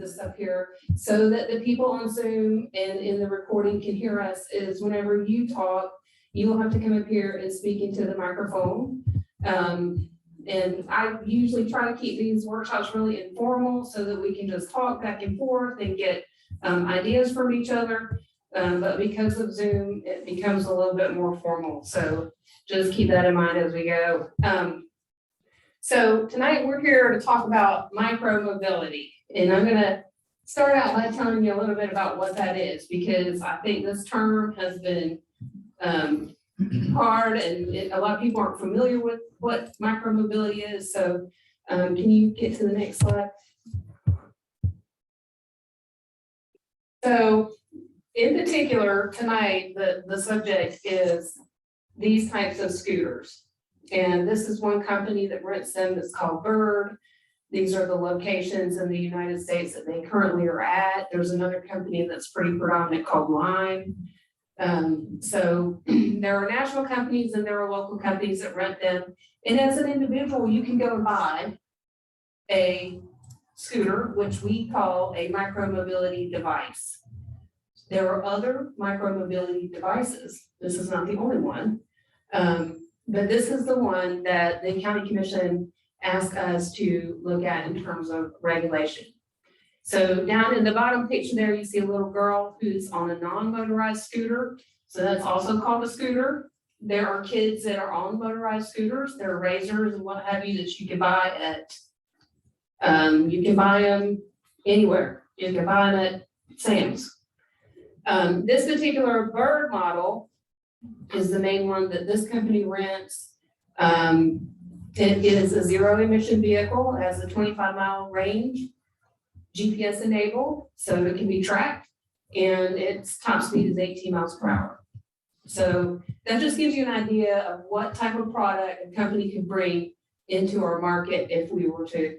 this up here so that the people on Zoom and in the recording can hear us, is whenever you talk, you will have to come up here and speak into the microphone. And I usually try to keep these workshops really informal so that we can just talk back and forth and get ideas from each other. But because of Zoom, it becomes a little bit more formal. So just keep that in mind as we go. So tonight we're here to talk about micromobility, and I'm going to start out by telling you a little bit about what that is, because I think this term has been hard, and a lot of people aren't familiar with what micromobility is. So can you get to the next slide? So in particular tonight, the subject is these types of scooters. And this is one company that rents them that's called Bird. These are the locations in the United States that they currently are at. There's another company that's pretty predominant called Lime. So there are national companies and there are local companies that rent them. And as an individual, you can go and buy a scooter, which we call a micromobility device. There are other micromobility devices. This is not the only one. But this is the one that the county commission asked us to look at in terms of regulation. So down in the bottom picture there, you see a little girl who's on a non-motorized scooter. So that's also called a scooter. There are kids that are on motorized scooters. There are razors and what have you that you can buy at, you can buy them anywhere. You can buy them at Sam's. This particular Bird model is the main one that this company rents. It is a zero emission vehicle, has a 25-mile range, GPS enabled, so it can be tracked, and its top speed is 18 miles per hour. So that just gives you an idea of what type of product a company could bring into our market if we were to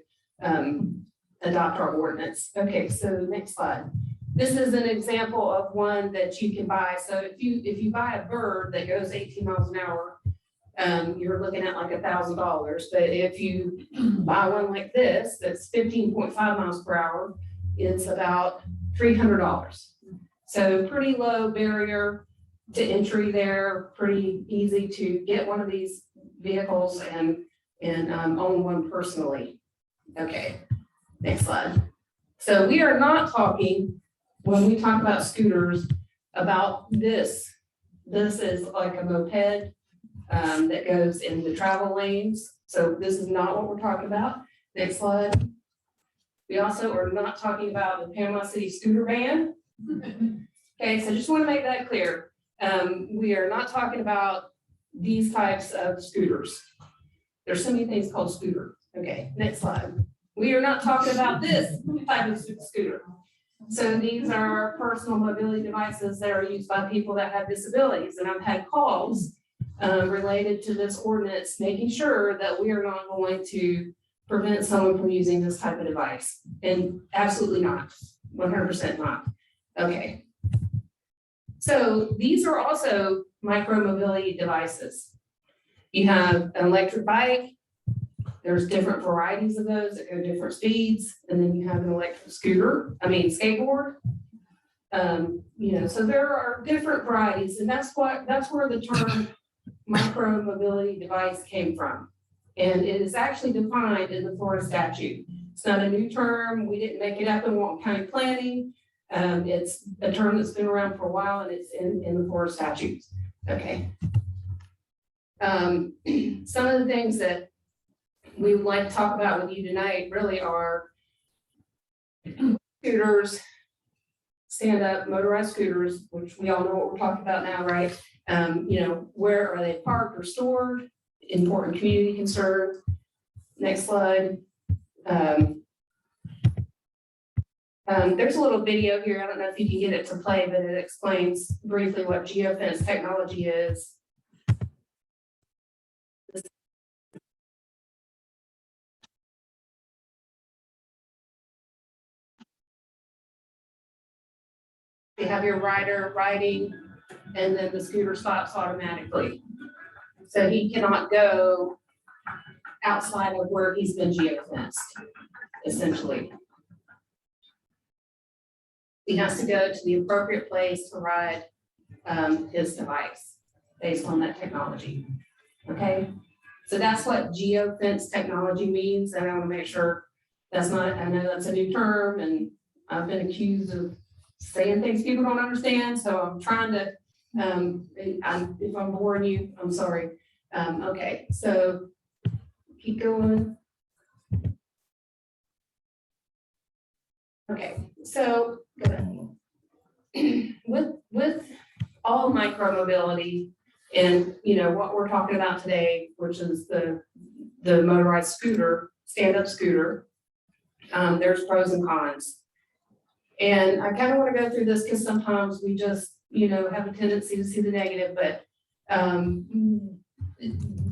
adopt our ordinance. Okay, so next slide. This is an example of one that you can buy. So if you buy a Bird that goes 18 miles an hour, you're looking at like $1,000. But if you buy one like this, that's 15.5 miles per hour, it's about $300. So pretty low barrier to entry there, pretty easy to get one of these vehicles and own one personally. Okay, next slide. So we are not talking, when we talk about scooters, about this. This is like a moped that goes in the travel lanes. So this is not what we're talking about. Next slide. We also are not talking about the Panama City scooter ban. Okay, so just want to make that clear. We are not talking about these types of scooters. There's so many things called scooter. Okay, next slide. We are not talking about this type of scooter. So these are personal mobility devices that are used by people that have disabilities. And I've had calls related to this ordinance, making sure that we are not going to prevent someone from using this type of device. And absolutely not, 100% not. Okay. So these are also micromobility devices. You have an electric bike. There's different varieties of those that go different speeds. And then you have an electric skateboard. So there are different varieties, and that's where the term micromobility device came from. And it is actually defined in the Florida statute. It's not a new term. We didn't make it up in Walton County planning. It's a term that's been around for a while, and it's in the Florida statutes. Okay. Some of the things that we would like to talk about with you tonight really are scooters, stand-up motorized scooters, which we all know what we're talking about now, right? Where are they parked or stored? Important community concern. Next slide. There's a little video here. I don't know if you can get it to play, but it explains briefly what geofence technology is. You have your rider riding, and then the scooter stops automatically. So he cannot go outside of where he's been geofenced, essentially. he has to go to the appropriate place to ride his device based on that technology. Okay, so that's what geofence technology means, and I want to make sure that's not, I know that's a new term, and I've been accused of saying things people don't understand, so I'm trying to, if I'm boring you, I'm sorry. Okay, so keep going. Okay, so with all micromobility and what we're talking about today, which is the motorized scooter, stand-up scooter, there's pros and cons. And I kind of want to go through this because sometimes we just have a tendency to see the negative, but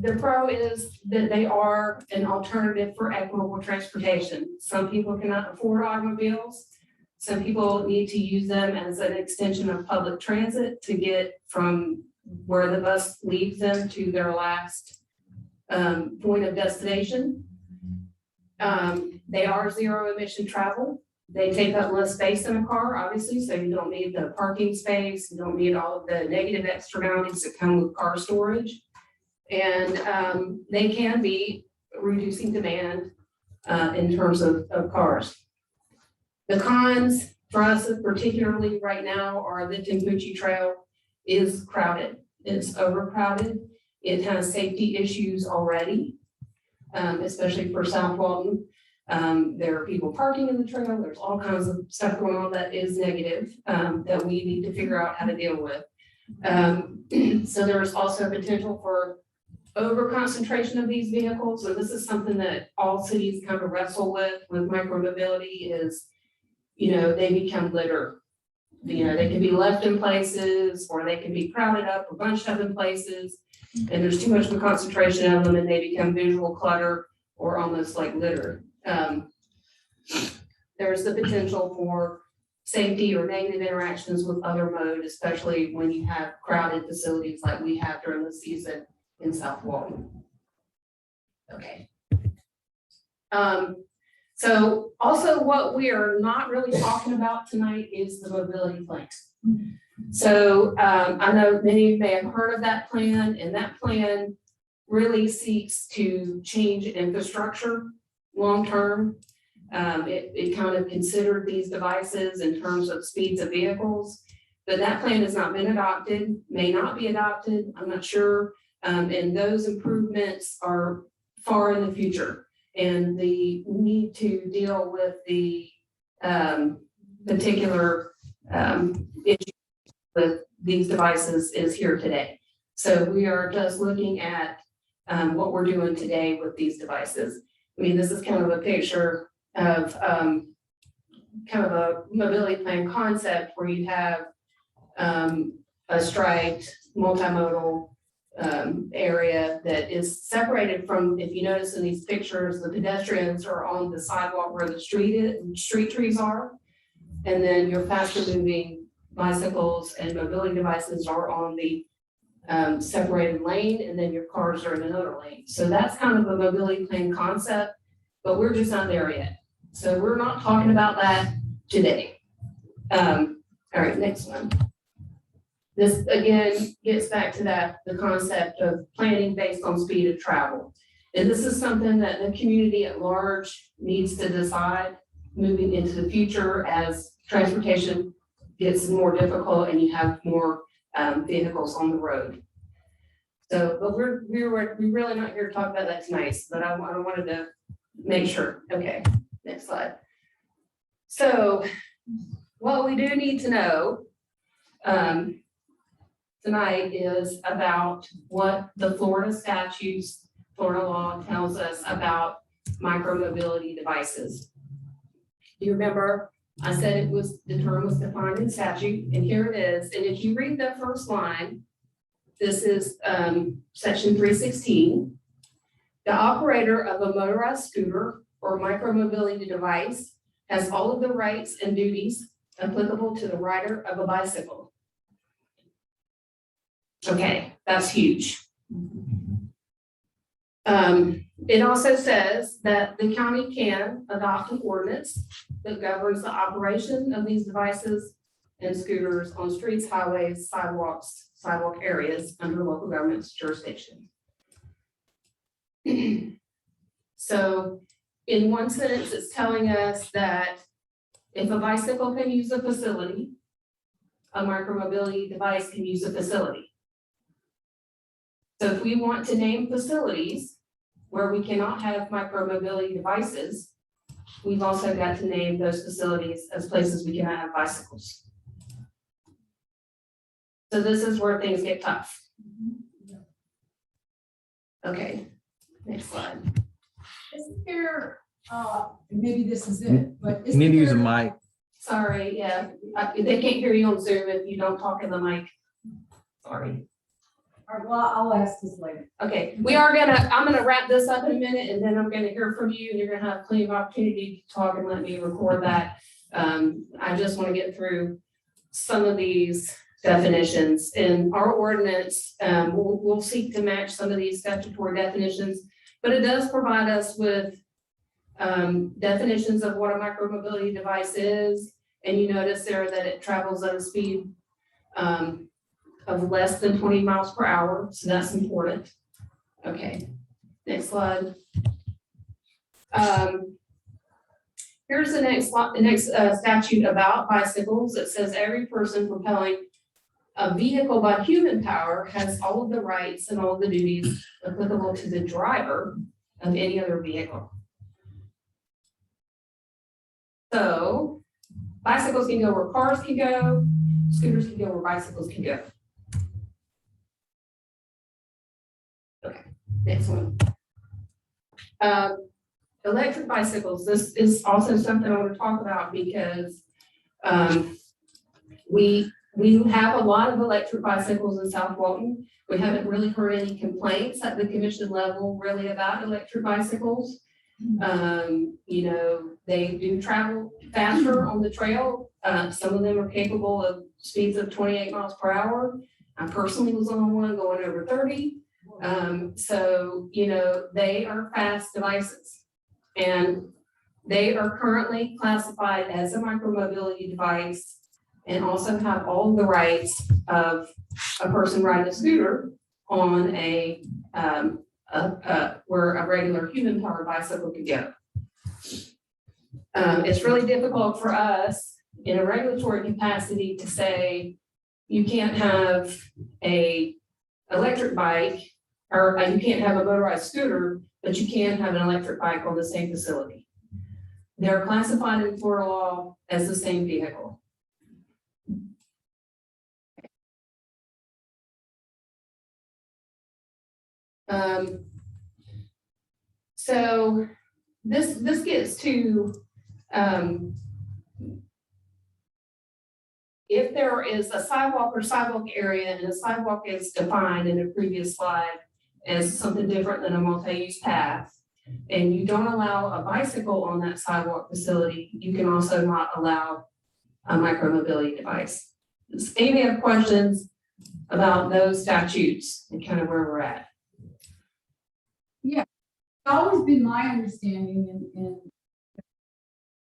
the pro is that they are an alternative for equitable transportation. Some people cannot afford automobiles. Some people need to use them as an extension of public transit to get from where the bus leaves them to their last point of destination. They are zero emission travel. They take up less space in a car, obviously, so you don't need the parking space. You don't need all of the negative externalities that come with car storage. And they can be reducing demand in terms of cars. The cons for us, particularly right now, are the Tampucci Trail is crowded. It's overcrowded. It has safety issues already, especially for South Walton. There are people parking in the trail. There's all kinds of stuff going on that is negative that we need to figure out how to deal with. So there's also potential for over concentration of these vehicles. So this is something that all cities kind of wrestle with micromobility is, they become litter. They can be left in places or they can be crowded up or bunched up in places. And there's too much of a concentration of them and they become visual clutter or almost like litter. There's the potential for safety or negative interactions with other mode, especially when you have crowded facilities like we have during the season in South Walton. Okay. So also what we are not really talking about tonight is the mobility plan. So I know many of you may have heard of that plan, and that plan really seeks to change infrastructure long-term. It kind of considered these devices in terms of speeds of vehicles, but that plan has not been adopted, may not be adopted, I'm not sure. And those improvements are far in the future. And the need to deal with the particular issue with these devices is here today. So we are just looking at what we're doing today with these devices. I mean, this is kind of a picture of kind of a mobility plan concept where you have a striped multimodal area that is separated from, if you notice in these pictures, the pedestrians are on the sidewalk where the street trees are. And then your faster moving bicycles and mobility devices are on the separated lane, and then your cars are in another lane. So that's kind of a mobility plan concept, but we're just not there yet. So we're not talking about that today. All right, next one. This again gets back to the concept of planning based on speed of travel. And this is something that the community at large needs to decide moving into the future as transportation gets more difficult and you have more vehicles on the road. So, but we're really not here to talk about that tonight, but I wanted to make sure. Okay, next slide. So what we do need to know tonight is about what the Florida statutes, Florida law tells us about micromobility devices. You remember I said the term was defined in statute, and here it is. And if you read the first line, this is section 316. The operator of a motorized scooter or micromobility device has all of the rights and duties applicable to the rider of a bicycle. Okay, that's huge. It also says that the county can adopt an ordinance that governs the operation of these devices and scooters on streets, highways, sidewalks, sidewalk areas under local government's jurisdiction. So in one sentence, it's telling us that if a bicycle can use a facility, a micromobility device can use a facility. So if we want to name facilities where we cannot have micromobility devices, we've also got to name those facilities as places we cannot have bicycles. So this is where things get tough. Okay, next slide. Isn't there, maybe this is it, but You need to use a there- mic. Sorry, yeah, they can't hear you on Zoom if you don't talk in the mic. Sorry. All right, well, I'll ask this later. Okay, I'm gonna wrap this up in a minute and then I'm gonna hear from you and you're gonna have plenty of opportunity to talk and let me record that. I just want to get through some of these definitions in our ordinance. We'll seek to match some of these statutory definitions, but it does provide us with definitions of what a micromobility device is. And you notice there that it travels at a speed of less than 20 miles per hour, so that's important. Okay, next slide. Here's the next statute about bicycles. It says every person propelling a vehicle by human power has all of the rights and all of the duties applicable to the driver of any other vehicle. So bicycles can go where cars can go, scooters can go where bicycles can go. Okay, next one. Electric bicycles, this is also something I want to talk about because we have a lot of electric bicycles in South Walton. We haven't really heard any complaints at the commission level really about electric bicycles. You know, they do travel faster on the trail. Some of them are capable of speeds of 28 miles per hour. I personally was on one going over 30. So, you know, they are fast devices and they are currently classified as a micromobility device and also have all the rights of a person riding a scooter on where a regular human powered bicycle could go. It's really difficult for us in a regulatory capacity to say you can't have a electric bike or you can't have a motorized scooter, but you can have an electric bike on the same facility. They're classified in Florida law as the same vehicle. So this gets to if there is a sidewalk or sidewalk area and a sidewalk is defined in a previous slide as something different than a multi-use path, and you don't allow a bicycle on that sidewalk facility, you can also not allow a micromobility device. Does anybody have questions about those statutes and kind of where we're at? It's always been my understanding and.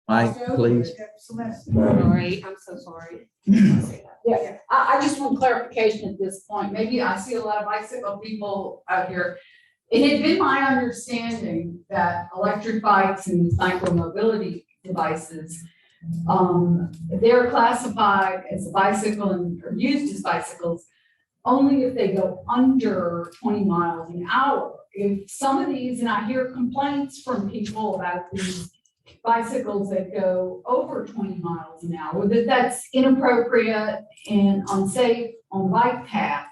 Mic, please. Sorry, I'm so sorry. Yeah, I just want clarification at this point. Maybe I see a lot of bicycle people out here. It had been my understanding that electric bikes and micromobility devices, they're classified as a bicycle and are used as bicycles only if they go under 20 miles an hour. If some of these, and I hear complaints from people about these bicycles that go over 20 miles an hour, that's inappropriate and unsafe on the bike path.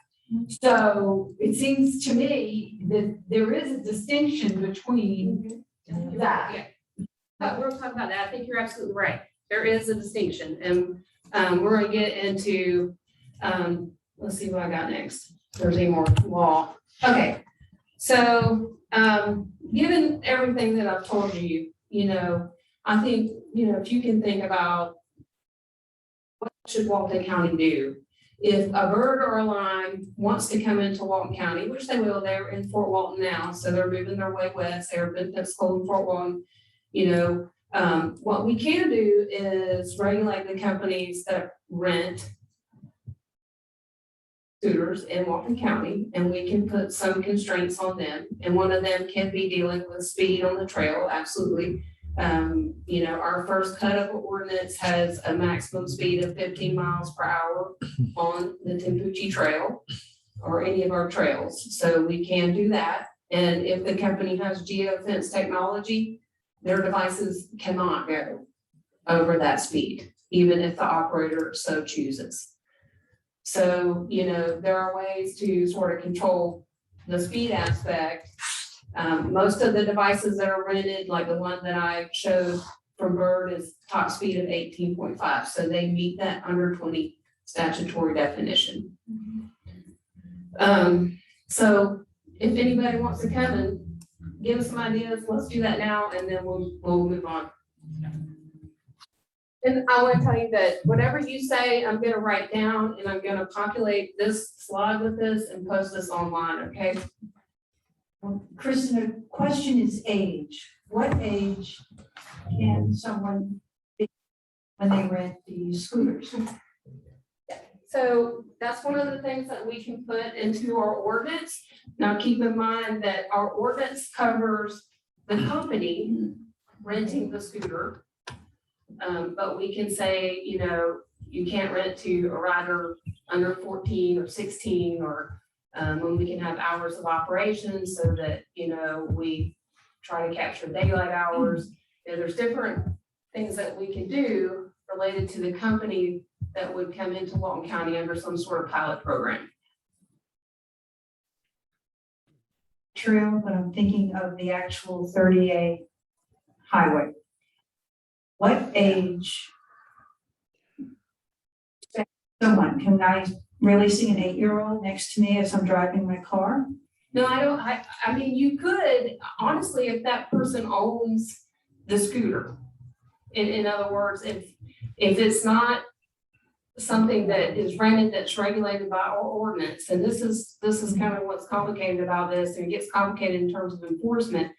So it seems to me that there is a distinction between that. Yeah. We'll talk about that. I think you're absolutely right. There is a distinction, and we're going to get into, let's see what I got next. There's any more law. Okay. So, given everything that I've told you, you know, I think, you know, if you can think about what should Walton County do, if a Bird or a Lime wants to come into Walton County, which they will, they're in Fort Walton now, so they're moving their way west, they're in Pensacola and Fort Walton, you know, what we can do is regulate the companies that rent scooters in Walton County, and we can put some constraints on them. And one of them can be dealing with speed on the trail, absolutely. You know, our first cut of ordinance has a maximum speed of 15 miles per hour on the Tempucci Trail or any of our trails. So we can do that. And if the company has geofence technology, their devices cannot go over that speed, even if the operator so chooses. So, you know, there are ways to sort of control the speed aspect. Most of the devices that are rented, like the one that I showed from Bird, is top speed of 18.5. So they meet that under 20 statutory definition. So if anybody wants to come and give us some ideas, let's do that now, and then we'll move on. And I want to tell you that whatever you say, I'm going to write down, and I'm going to populate this slide with this and post this online, okay? Well, Kristen, the question is age. What age can someone be when they rent these scooters? So that's one of the things that we can put into our ordinance. Now, keep in mind that our ordinance covers the company renting the scooter. But we can say, you know, you can't rent to a rider under 14 or 16, or when we can have hours of operation so that, you know, we try to capture daylight hours. You know, there's different things that we can do related to the company that would come into Walton County under some sort of pilot program. True, but I'm thinking of the actual 30A highway. What age? Someone, can I really see an 8-year-old next to me as I'm driving my car? No, I don't, I mean, you could, honestly, if that person owns the scooter. In other words, if it's not something that is rented, that's regulated by our ordinance, and this is kind of what's complicated about this, and it gets complicated in terms of enforcement.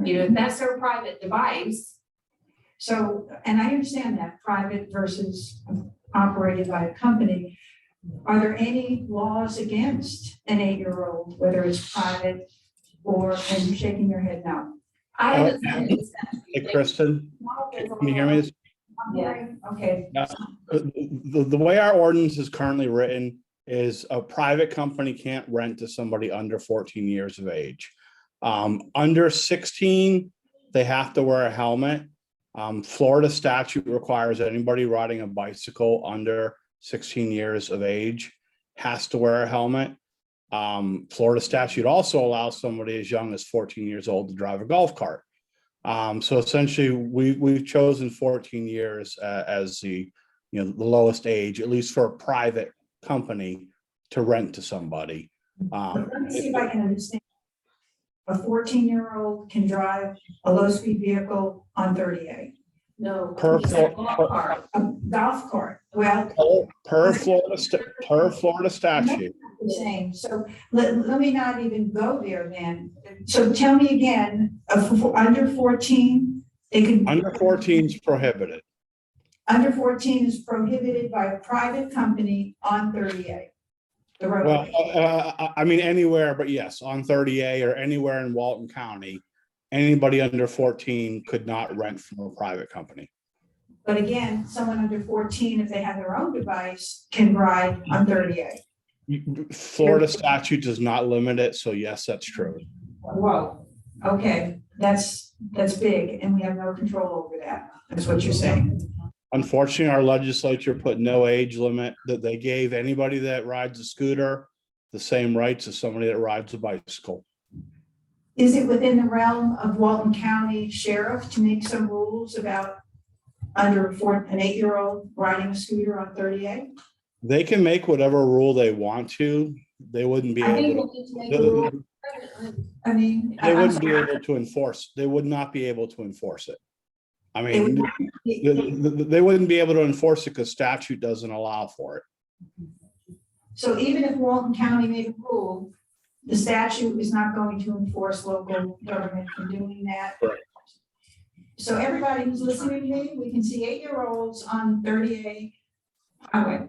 You know, if that's their private device. So, and I understand that private versus operated by a company. Are there any laws against an 8-year-old, whether it's private or, and you're shaking your head no? I haven't seen it. Hey, Kristen, can you hear me? Yeah, okay. The way our ordinance is currently written is a private company can't rent to somebody under 14 years of age. Under 16, they have to wear a helmet. Florida statute requires anybody riding a bicycle under 16 years of age has to wear a helmet. Florida statute also allows somebody as young as 14 years old to drive a golf cart. So essentially, we've chosen 14 years as the the lowest age, at least for a private company, to rent to somebody. Let me see if I can understand. A 14-year-old can drive a low-speed vehicle on 38. No. Per it's a golf cart. A golf cart, well. Per Florida statute. Saying, so let me not even go there then. So tell me again, under 14, they can. Under 14 is prohibited. Under 14 is prohibited by a private company on 38. The roadway. Well, I mean, anywhere, but yes, on 30A or anywhere in Walton County, anybody under 14 could not rent from a private company. But again, someone under 14, if they have their own device, can ride on 38. Florida statute does not limit it, so yes, that's true. Whoa, okay, that's big, and we have no control over that. That's what you're saying. Unfortunately, our legislature put no age limit, that they gave anybody that rides a scooter the same rights as somebody that rides a bicycle. Is it within the realm of Walton County Sheriff to make some rules about an 8-year-old riding a scooter on 38? They can make whatever rule they want to. They wouldn't be able to. I mean, They wouldn't be able to enforce. They would not be able to enforce it. I mean, they wouldn't be able to enforce it because statute doesn't allow for it. So even if Walton County made a rule, the statute is not going to enforce local government from doing that. Correct. So everybody who's listening to me, we can see 8-year-olds on 30A highway.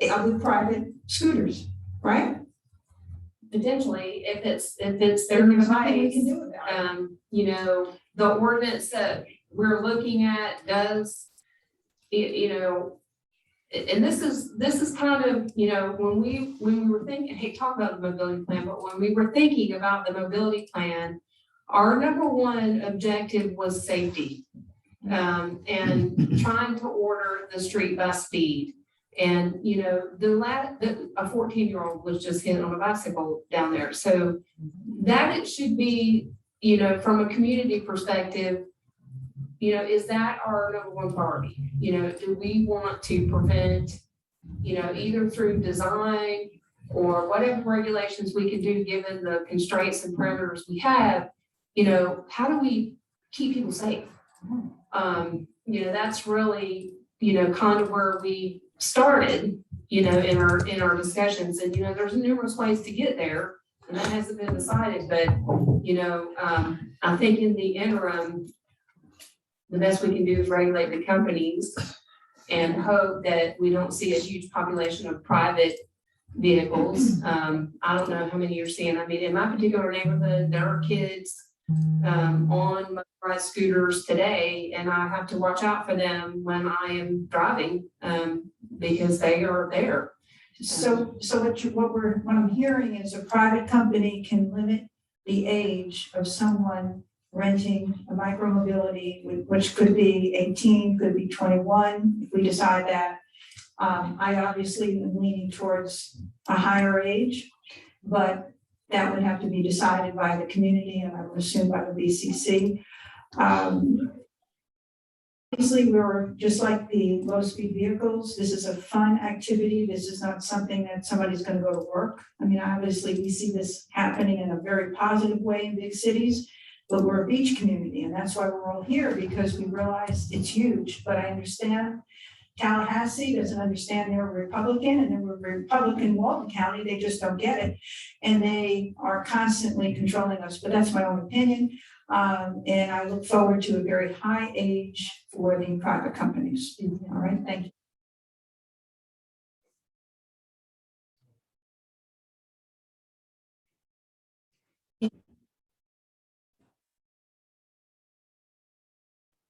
With private scooters, right? Potentially, if it's their There's nothing we device, can do about it. you know, the ordinance that we're looking at does, you know, and this is kind of, you know, when we were thinking, hey, talk about the mobility plan, but when we were thinking about the mobility plan, our number one objective was safety. And trying to order the street by speed. And, you know, a 14-year-old was just hit on a bicycle down there. So that it should be, you know, from a community perspective, you know, is that our number one priority? You know, do we want to prevent, you know, either through design or whatever regulations we can do, given the constraints and parameters we have, you know, how do we keep people safe? You know, that's really, you know, kind of where we started, you know, in our discussions. And, you know, there's numerous ways to get there, and that hasn't been decided, but, you know, I think in the interim, the best we can do is regulate the companies and hope that we don't see a huge population of private vehicles. I don't know how many you're seeing. I mean, in my particular neighborhood, there are kids on motorized scooters today, and I have to watch out for them when I am driving, because they are there. So what I'm hearing is a private company can limit the age of someone renting a micromobility, which could be 18, could be 21, if we decide that. I obviously am leaning towards a higher age, but that would have to be decided by the community, and I would assume by the BCC. Obviously, we're just like the low-speed vehicles. This is a fun activity. This is not something that somebody's going to go to work. I mean, obviously, we see this happening in a very positive way in big cities, but we're a beach community, and that's why we're all here, because we realize it's huge. But I understand Tallahassee doesn't understand they're a Republican, and they're a Republican Walton County. They just don't get it, and they are constantly controlling us. But that's my own opinion. And I look forward to a very high age for the private companies. All right, thank you.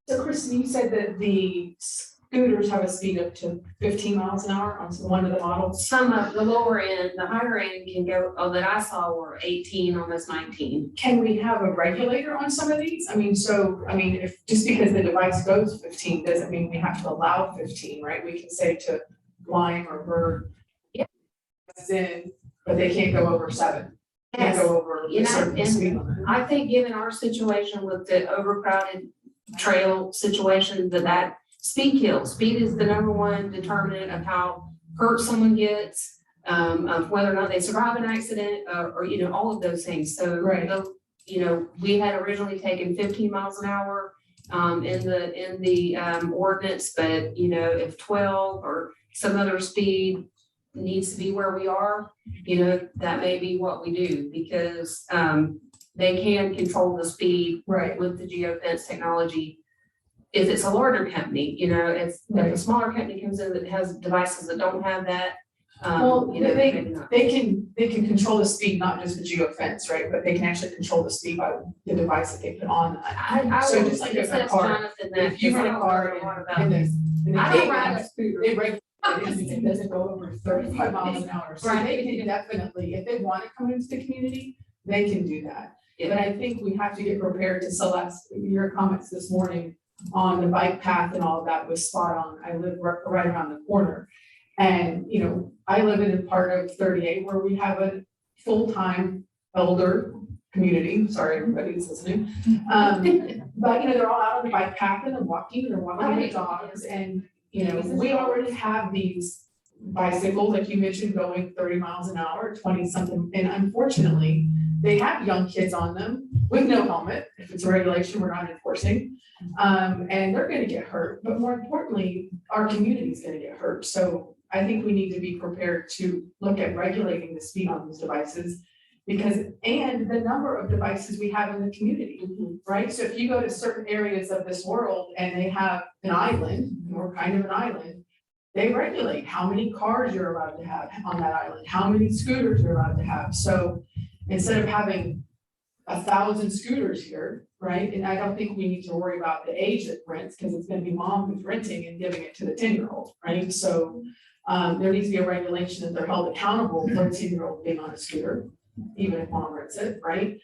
So Kristen, you said that the scooters have a speed up to 15 miles an hour on one of the models. Some of the lower end, the higher end can go, that I saw were 18, almost 19. Can we have a regulator on some of these? I mean, if just because the device goes 15 doesn't mean we have to allow 15, right? We can say to Lime or Bird, yeah, but they can't go over 7. Can't go over a certain speed limit. I think given our situation with the overcrowded trail situation, that speed kills. Speed is the number one determinant of how hurt someone gets, of whether or not they survive an accident, or you know, all of those things. So, right. You know, we had originally taken 15 miles an hour in the ordinance, but you know, if 12 or some other speed needs to be where we are, you know, that may be what we do, because they can control the speed right with the geofence technology. If it's a larger company, you know, if a smaller company comes in that has devices that don't have that, well, you know, maybe not. they can control the speed, not just the geofence, right? But they can actually control the speed by the device that they put on. So just like a car, if you rent a car and I don't ride a scooter. they regulate it doesn't go over 35 miles an hour. So they can definitely, if they want to come into the community, they can do that. But I think we have to get prepared to Celeste, your comments this morning on the bike path and all of that was spot on. I live right around the corner. And, you know, I live in a part of 38 where we have a full-time elder community. Sorry, everybody's listening. But, you know, they're all out on the bike path and they're walking their dogs. And, you know, we already have these bicycles, like you mentioned, going 30 miles an hour, 20 something. And unfortunately, they have young kids on them with no helmet. If it's a regulation, we're not enforcing. And they're going to get hurt. But more importantly, our community is going to get hurt. So I think we need to be prepared to look at regulating the speed on these devices. Because, and the number of devices we have in the community, right? So if you go to certain areas of this world and they have an island, or kind of an island, they regulate how many cars you're allowed to have on that island, how many scooters you're allowed to have. So instead of having 1,000 scooters here, right? And I don't think we need to worry about the age it rents, because it's gonna be mom who's renting and giving it to the 10-year-old, right? So there needs to be a regulation that they're held accountable for a 10-year-old being on a scooter, even if mom rents it, right?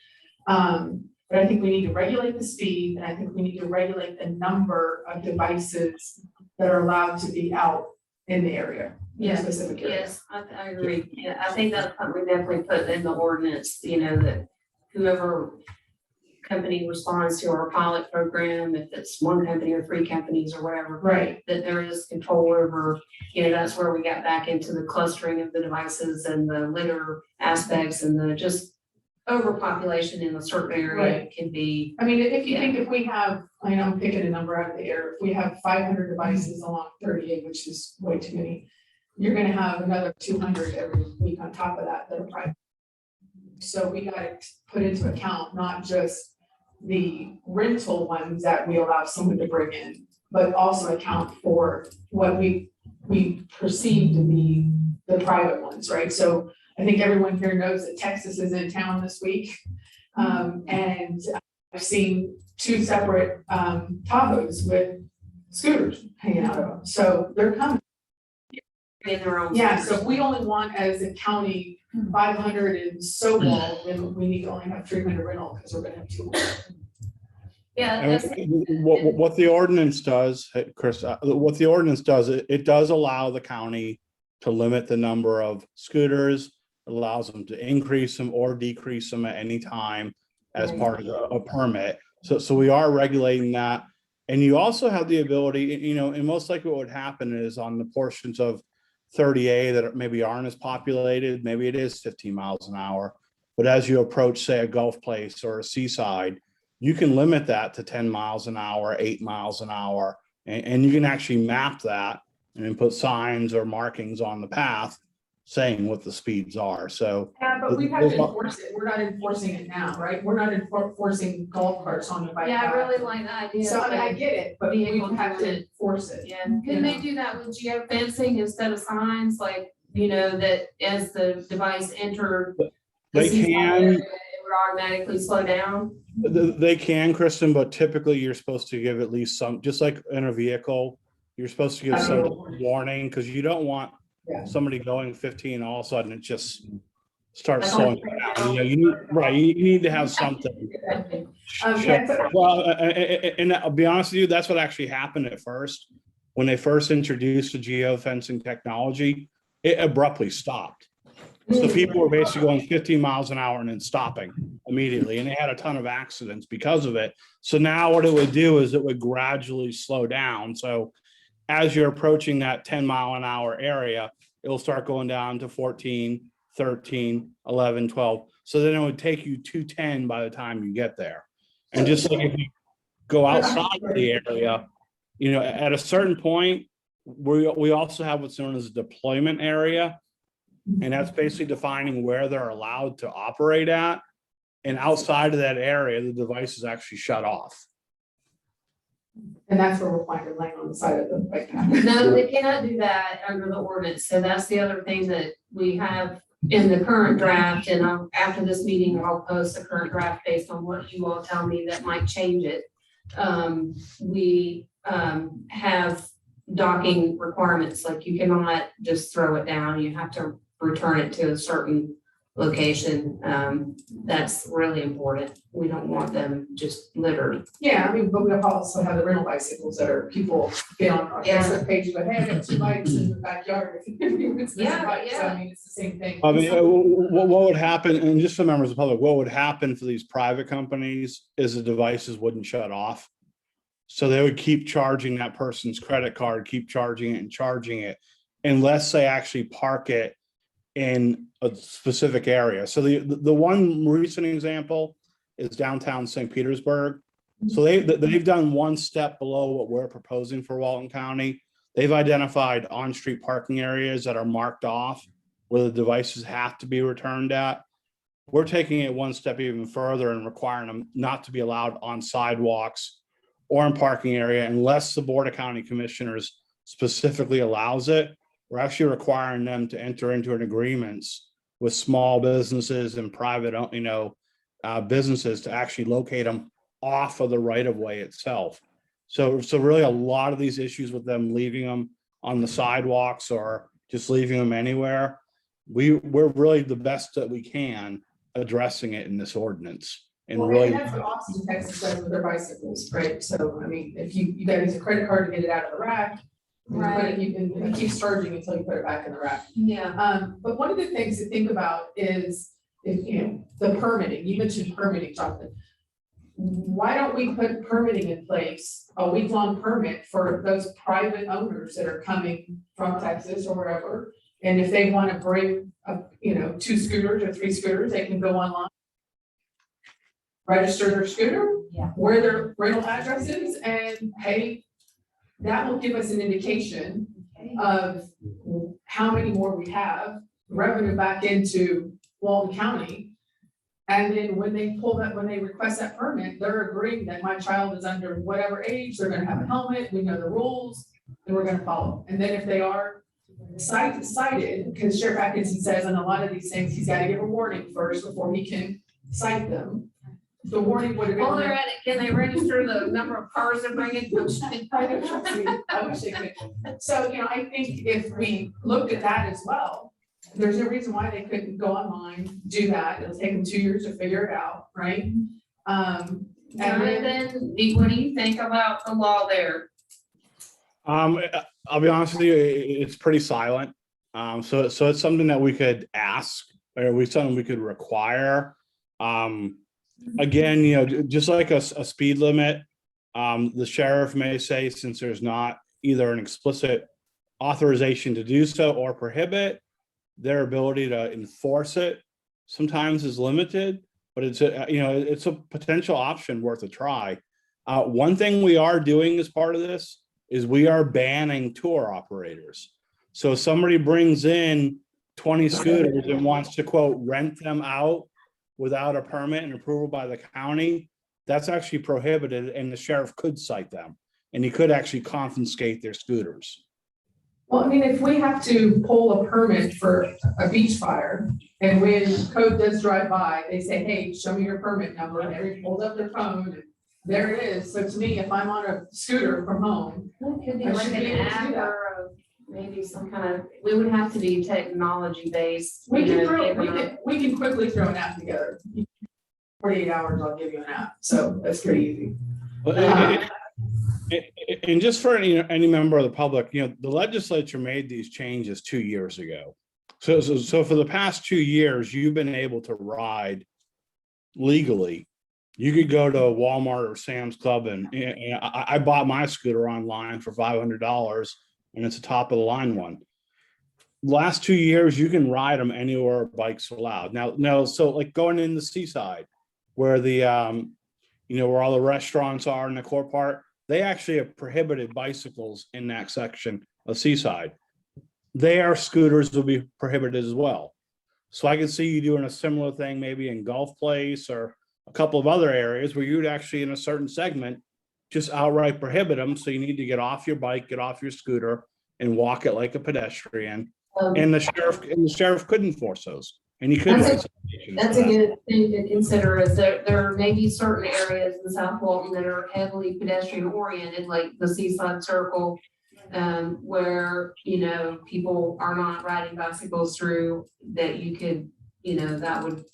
But I think we need to regulate the speed, and I think we need to regulate the number of devices that are allowed to be out in the area, in a Yeah, specific area. Yes, I agree. Yeah, I think that's something we definitely put in the ordinance, you know, that whoever company responds to our pilot program, if it's one company or 3 companies or whatever, Right, that there is control over, you know, that's where we got back into the clustering of the devices and the litter aspects and the just overpopulation in a certain area Right. can be, I mean, if you think if we have, I know I'm picking a number out of the air, if we have 500 devices along 38, which is way too many, you're gonna have another 200 every week on top of that that are private. So we gotta put into account not just the rental ones that we allow someone to bring in, but also account for what we perceive to be the private ones, right? So I think everyone here knows that Texas is in town this week. And I've seen 2 separate Tahoes with scooters hanging out of them. So they're coming. in their own. Yeah, so if we only want as a county 500 in Sobol, then we need to only have 300 rental because we're gonna have 200. Yeah, And that's, what the ordinance does, hey, Chris, what the ordinance does, it does allow the county to limit the number of scooters, allows them to increase them or decrease them at any time as part of a permit. So we are regulating that. And you also have the ability, you know, and most likely what would happen is on the portions of 30A that maybe aren't as populated, maybe it is 15 miles an hour. But as you approach, say, a Gulf place or a seaside, you can limit that to 10 miles an hour, 8 miles an hour, and you can actually map that and then put signs or markings on the path saying what the speeds are. So Yeah, but we have to enforce it. We're not enforcing it now, right? We're not enforcing golf carts on the bike yeah, I path. really like the idea. So I mean, I of- get it, but we vehicle have to doing it. enforce it. Yeah, can they do that with geofencing instead of signs, like, you know, that as the device entered? the they seaside can, area, it would automatically slow down? they can, Kristen, but typically you're supposed to give at least some, just like in a vehicle, you're supposed to give some warning, because you don't want Yeah. somebody going 15, all of a sudden it just starts Like slowing on- down. You know, you need, right, you need to have something. Yeah, so- Well, and I'll be honest with you, that's what actually happened at first. When they first introduced the geofencing technology, it abruptly stopped. So people were basically going 15 miles an hour and then stopping immediately, and they had a ton of accidents because of it. So now what it would do is it would gradually slow down. So as you're approaching that 10-mile-an-hour area, it'll start going down to 14, 13, 11, 12. So then it would take you to 10 by the time you get there. And just like if you go outside of the area, you know, at a certain point, we also have what's known as a deployment area. And that's basically defining where they're allowed to operate at. And outside of that area, the device is actually shut off. And that's where we'll find it laying on the side of the bike path. No, they cannot do that under the ordinance, so that's the other thing that we have in the current draft, and after this meeting, I'll post the current draft based on what you all tell me that might change it. We have docking requirements, like you cannot just throw it down, you have to return it to a certain location. That's really important. We don't want them just littered. Yeah, I mean, but we also have the rental bicycles that are people get on our Yeah. Facebook page, go, hey, I got 2 bikes in the backyard. It's this Yeah, bike, so yeah. I mean, it's the same thing. I mean, what would happen, and just for members of the public, what would happen for these private companies is the devices wouldn't shut off. So they would keep charging that person's credit card, keep charging it and charging it, unless they actually park it in a specific area. So the one recent example is downtown St. Petersburg. So they've done one step below what we're proposing for Walton County. They've identified on-street parking areas that are marked off where the devices have to be returned at. We're taking it one step even further and requiring them not to be allowed on sidewalks or in parking area unless the Board of County Commissioners specifically allows it. We're actually requiring them to enter into an agreements with small businesses and private, businesses to actually locate them off of the right of way itself. So really a lot of these issues with them leaving them on the sidewalks or just leaving them anywhere, we're really the best that we can addressing it in this ordinance. And Well, really, and that's what Austin, Texas does with their bicycles, right? So, I mean, if you gotta use a credit card to get it out of the rack. You can, it keeps charging until you put it back in the rack. Yeah. But one of the things to think about is, the permitting, you mentioned permitting, Jonathan. Why don't we put permitting in place, a week-long permit for those private owners that are coming from Texas or wherever? And if they wanna bring, 2 scooters or 3 scooters, they can go online, register their scooter, where their rental address is, and pay. That will give us an indication of how many more we have, revenue back into Walton County. And then when they request that permit, they're agreeing that my child is under whatever age, they're gonna have a helmet, we know the rules, and we're gonna follow. And then if they are cited, because Sheriff Atkinson says on a lot of these things, he's gotta give a warning first before he can cite them. The warning would have been. While they're at it, can they register the number of cars they're bringing? I wish they could. So, I think if we looked at that as well, there's no reason why they couldn't go online, do that. It'll take them 2 years to figure it out, right? And then, Jonathan, what do you think about the law there? I'll be honest with you, it's pretty silent. So it's something that we could ask, or something we could require. Again, just like a speed limit, the sheriff may say, since there's not either an explicit authorization to do so or prohibit, their ability to enforce it sometimes is limited, but it's a potential option worth a try. One thing we are doing as part of this is we are banning tour operators. So if somebody brings in 20 scooters and wants to, quote, rent them out without a permit and approval by the county, that's actually prohibited, and the sheriff could cite them, and he could actually confiscate their scooters. well, I mean, if we have to pull a permit for a beach fire, and when code does drive by, they say, hey, show me your permit number, and everybody pulls up their phone, and there it is. So to me, if I'm on a scooter from home, Could be I like should be an able to do app that. or maybe some kind of, we would have to be technology based. we can quickly throw an app together. 48 hours, I'll give you an app, so that's pretty easy. And just for any member of the public, the legislature made these changes 2 years ago. So for the past 2 years, you've been able to ride legally. You could go to Walmart or Sam's Club, and I bought my scooter online for $500, and it's a top of the line one. Last 2 years, you can ride them anywhere bikes allowed. Now, so like going in the Seaside, where the where all the restaurants are in the core part, they actually have prohibited bicycles in that section of Seaside. Their scooters will be prohibited as well. So I can see you doing a similar thing maybe in Gulf Place or a couple of other areas where you'd actually in a certain segment just outright prohibit them. So you need to get off your bike, get off your scooter, and walk it like a pedestrian. And the sheriff could enforce those, and he could. That's a good thing to consider, is that there may be certain areas in South Walton that are heavily pedestrian oriented, like the Seaside Circle, where, people are not riding bicycles through, that you could, that would,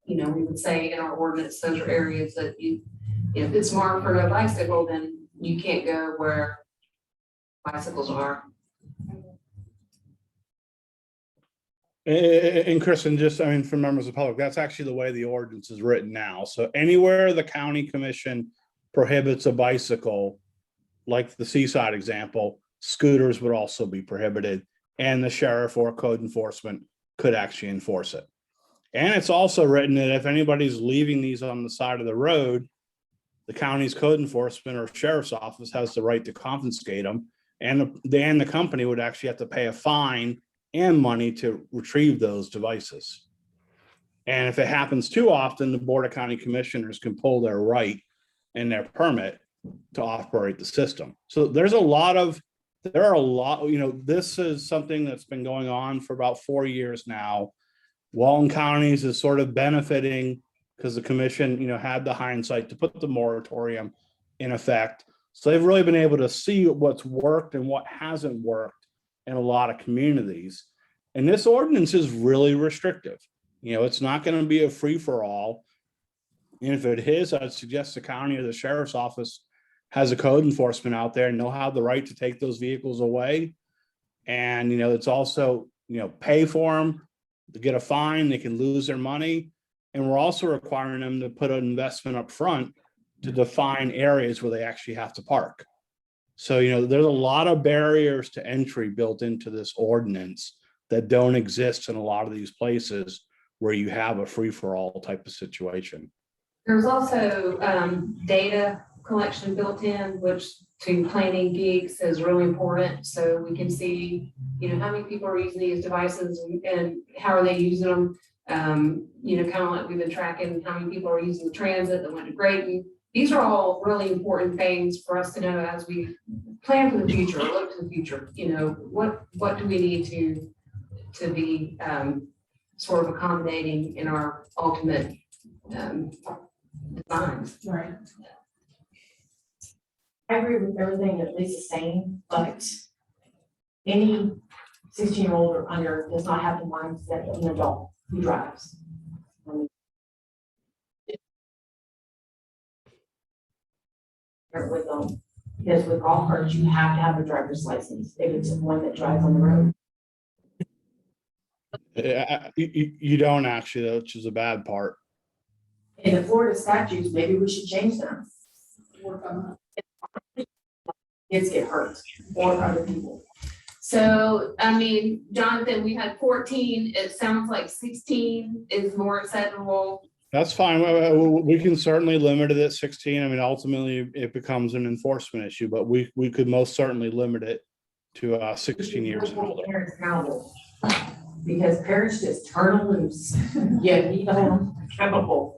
we would say in our ordinance, those are areas that if it's marked for no bicycle, then you can't go where bicycles are. And Kristen, for members of the public, that's actually the way the ordinance is written now. So anywhere the county commission prohibits a bicycle, like the Seaside example, scooters would also be prohibited, and the sheriff or code enforcement could actually enforce it. And it's also written that if anybody's leaving these on the side of the road, the county's code enforcement or sheriff's office has the right to confiscate them. And the company would actually have to pay a fine and money to retrieve those devices. And if it happens too often, the Board of County Commissioners can pull their right and their permit to operate the system. So there are a lot, this is something that's been going on for about 4 years now. Walton Counties is sort of benefiting because the commission, had the hindsight to put the moratorium in effect. So they've really been able to see what's worked and what hasn't worked in a lot of communities. And this ordinance is really restrictive. It's not going to be a free for all. And if it is, I'd suggest the county or the sheriff's office has a code enforcement out there and they'll have the right to take those vehicles away. And, it's also, pay for them to get a fine, they can lose their money. And we're also requiring them to put an investment up front to define areas where they actually have to park. So, there's a lot of barriers to entry built into this ordinance that don't exist in a lot of these places where you have a free-for-all type of situation. There's also data collection built in, which to planning gigs is really important. So we can see, how many people are using these devices and how are they using them. Kind of like we've been tracking how many people are using the transit that went to Grayton. These are all really important things for us to know as we plan for the future, look to the future. What do we need to be sort of accommodating in our ultimate designs. Right. I agree with everything that Lisa's saying, but any 16-year-old or under does not have the mindset of an adult who drives. With them, because with golf carts, you have to have a driver's license if it's one that drives on the road. You don't actually, which is a bad part. In the Florida statutes, maybe we should change them. Kids get hurt or other people. So, Jonathan, we had 14. It sounds like 16 is more acceptable. That's fine. We can certainly limit it at 16. Ultimately it becomes an enforcement issue, but we could most certainly limit it to 16 years and older. Parents accountable, because parents just turn them loose. Yeah, need to hold them accountable.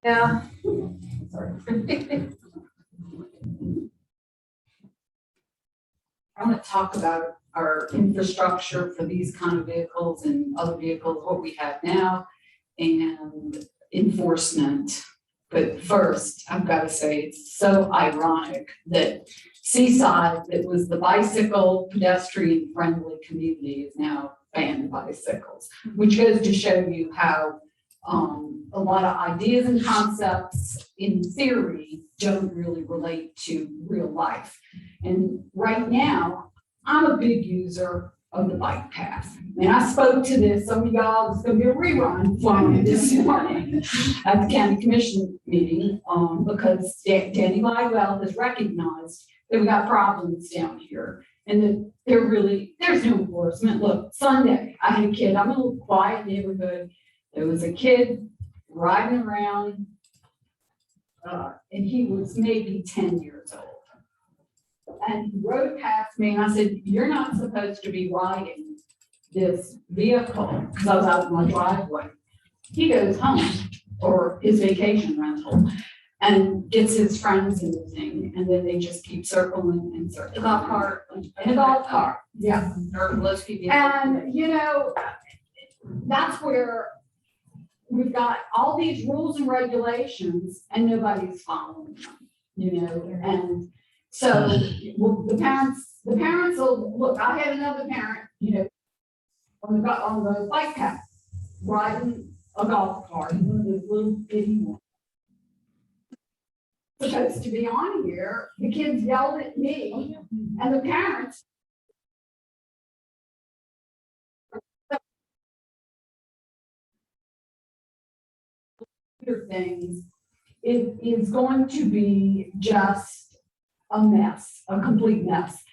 Yeah. Sorry. I want to talk about our infrastructure for these kind of vehicles and other vehicles, what we have now, and enforcement. But first, I've got to say, it's so ironic that Seaside, that was the bicycle pedestrian friendly community, is now banned bicycles, which goes to show you how a lot of ideas and concepts in theory don't really relate to real life. And right now, I'm a big user of the bike path. And I spoke to this, some of y'all, it's gonna be a rerun from this morning at the county commission meeting, because Danny Lywell has recognized that we got problems down here. And that there's no enforcement. Look, Sunday, I had a kid, I'm in a little quiet neighborhood. There was a kid riding around, and he was maybe 10 years old. And he rode past me and I said, "You're not supposed to be riding this vehicle," because I was out in my driveway. He goes home or his vacation rental and gets his friends and everything, and then they just keep circling and circling. The golf cart. And a golf cart, yeah. Or most people. And, that's where we've got all these rules and regulations and nobody's following them, and so the parents will, look, I had another parent, on the bike path, riding a golf cart, one of those little bitty ones. Supposed to be on here, the kids yelled at me and the parents. Things, it is going to be just a mess, a complete mess.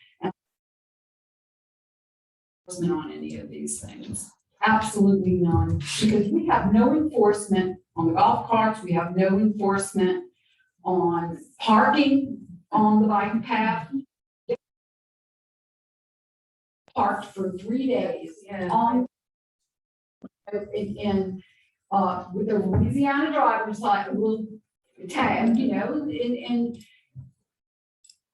On any of these things, absolutely none, because we have no enforcement on the golf carts. We have no enforcement on parking on the bike path. Parked for 3 days on with the Louisiana driver's license tag, you know, and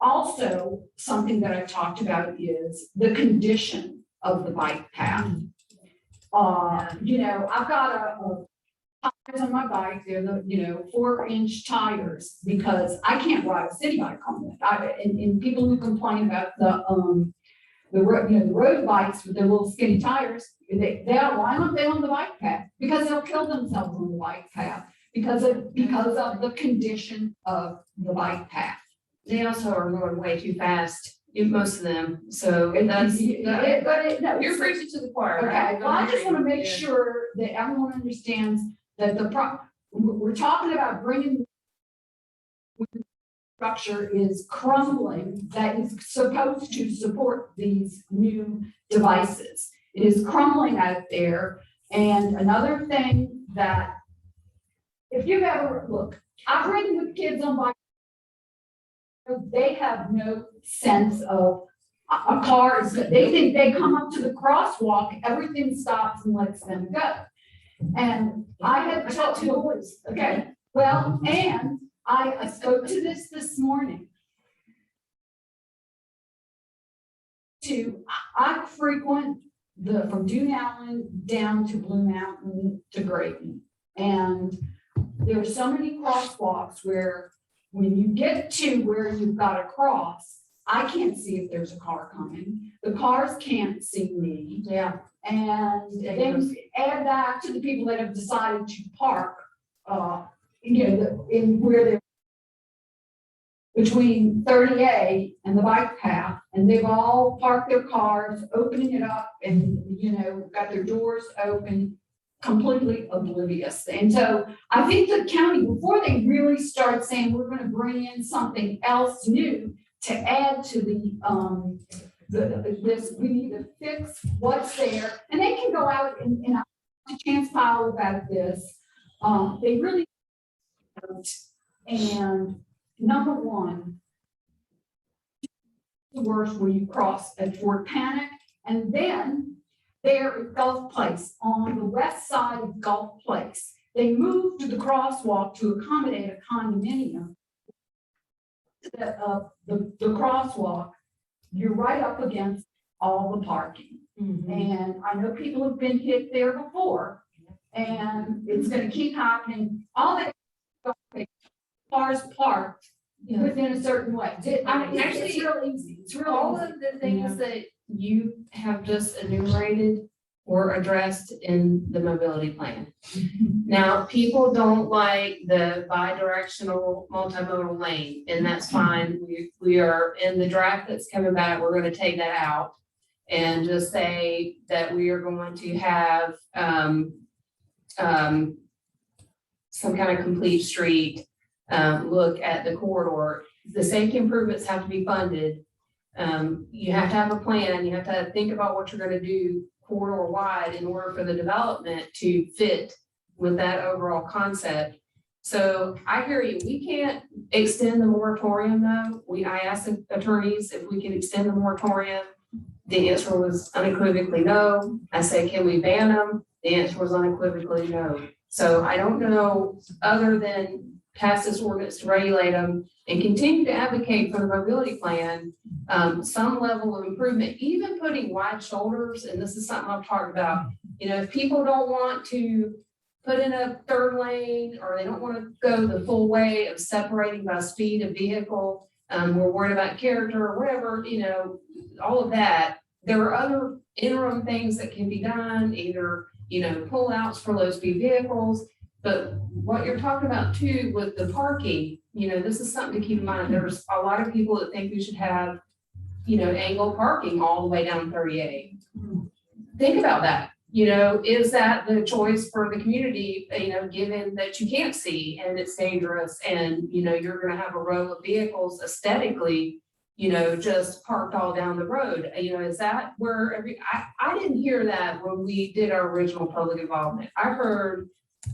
also something that I've talked about is the condition of the bike path. You know, I've got a tires on my bike, they're the, you know, 4-inch tires, because I can't ride a city bike on it. And people who complain about the road, you know, the road bikes with their little skinny tires, why aren't they on the bike path? Because they'll kill themselves on the bike path because of the condition of the bike path. They also are going way too fast, most of them, so that's, No, you're preaching to the choir, right? okay, well, I just want to make Yeah. sure that everyone understands that we're talking about bringing structure is crumbling that is supposed to support these new devices. It is crumbling out there. And another thing that, if you've ever, look, I've ridden with kids on bikes. They have no sense of a car is, they think they come up to the crosswalk, everything stops and lets them go. And I had told two boys, okay, well, and I spoke to this morning. I frequent from Dune Allen down to Blue Mountain to Grayton. And there's so many crosswalks where when you get to where you've got to cross, I can't see if there's a car coming. The cars can't see me. Yeah. And then add that to the people that have decided to park, you know, in where they're between 30A and the bike path, and they've all parked their cars, opening it up and, you know, got their doors open, completely oblivious. And so I think the county, before they really start saying, we're gonna bring in something else new to add to this, we need to fix what's there. And they can go out and I talked to Chance Powell about this. They really don't. And number one, the worst where you cross at Fort Panic, and then there at Gulf Place, on the west side of Gulf Place, they moved to the crosswalk to accommodate a condominium. The crosswalk, you're right up against all the parking. And I know people have been hit there before, and it's gonna keep happening. All that cars parked within a certain way. I mean, Actually, it's real easy. It's real All easy. of the things that you have just enumerated were addressed in the mobility plan. Now, people don't like the bi-directional multimodal lane, and that's fine. We are in the draft that's coming back. We're going to take that out and just say that we are going to have some kind of complete street look at the corridor. The safety improvements have to be funded. You have to have a plan. You have to think about what you're going to do corridor wide in order for the development to fit with that overall concept. So I hear you. We can't extend the moratorium though. I asked the attorneys if we can extend the moratorium. The answer was unequivocally no. I said, can we ban them? The answer was unequivocally no. So I don't know, other than pass this ordinance to regulate them and continue to advocate for the mobility plan, some level of improvement, even putting wide shoulders. And this is something I've talked about. You know, if people don't want to put in a third lane, or they don't want to go the full way of separating by speed of vehicle, we're worried about character or whatever, you know, all of that. There are other interim things that can be done, either, you know, pullouts for low speed vehicles. But what you're talking about too with the parking, you know, this is something to keep in mind. There's a lot of people that think we should have, you know, angled parking all the way down 38. Think about that. You know, is that the choice for the community, you know, given that you can't see and it's dangerous and, you know, you're going to have a row of vehicles aesthetically, you know, just parked all down the road. You know, is that where I didn't hear that when we did our original public involvement. I heard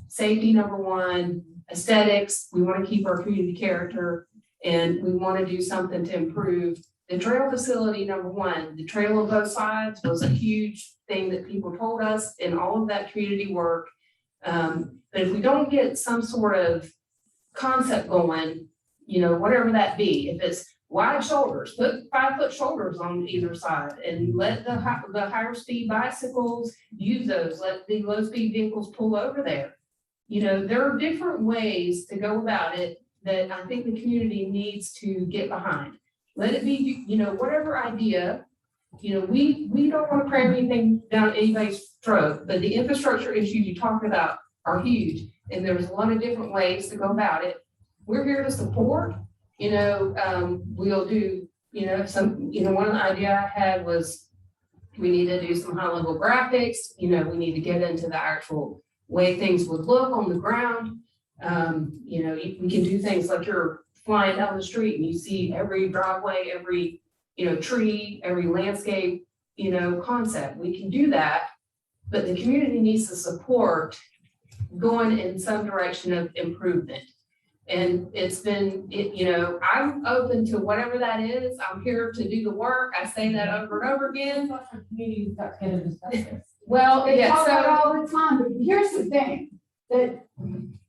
safety number one, aesthetics, we want to keep our community character, and we want to do something to improve the trail facility, number one. The trail on both sides was a huge thing that people told us in all of that community work. But if we don't get some sort of concept going, you know, whatever that be, if it's wide shoulders, put 5-foot shoulders on either side and let the higher speed bicycles use those, let the low speed vehicles pull over there. You know, there are different ways to go about it that I think the community needs to get behind. Let it be, you know, whatever idea, you know, we don't want to cram anything down anybody's throat, but the infrastructure issues you talked about are huge. And there's a lot of different ways to go about it. We're here to support, you know, we'll do, you know, one of the idea I had was we need to do some high level graphics, you know, we need to get into the actual way things would look on the ground. You know, we can do things like you're flying down the street and you see every driveway, every, you know, tree, every landscape, you know, concept. We can do that, but the community needs to support going in some direction of improvement. And it's been, you know, I'm open to whatever that is. I'm here to do the work. I say that over and over again. Well, they Yeah, talk so- about it all the time, but here's the thing, that,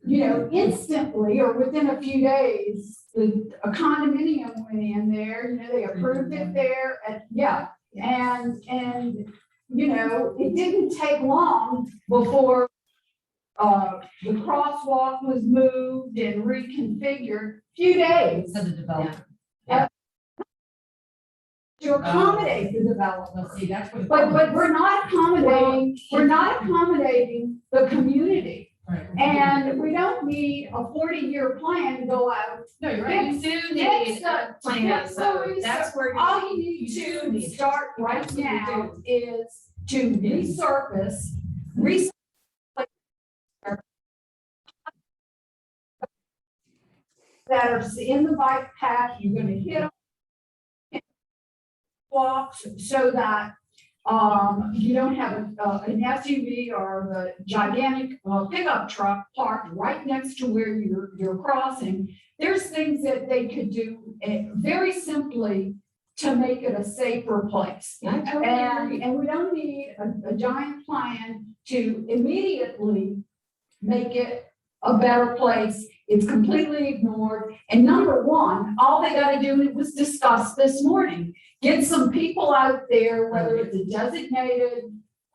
you know, instantly or within a few days, a condominium went in there, you know, they approved it there, and, yeah. And, you know, it didn't take long before the crosswalk was moved and reconfigured, few days. For the developer. To accommodate the developer. See, that's what. But we're not accommodating the community. Right. And we don't need a 40-year plan to go out. No, you're right. You do need a plan, so that's where All you need to start right now is to resurface that are in the bike path, you're gonna hit them. Walks so that you don't have an SUV or the gigantic pickup truck parked right next to where you're crossing. There's things that they could do very simply to make it a safer place. And we don't need a giant plan to immediately make it a better place. It's completely ignored. And number one, all they gotta do, it was discussed this morning, get some people out there, whether it's a designated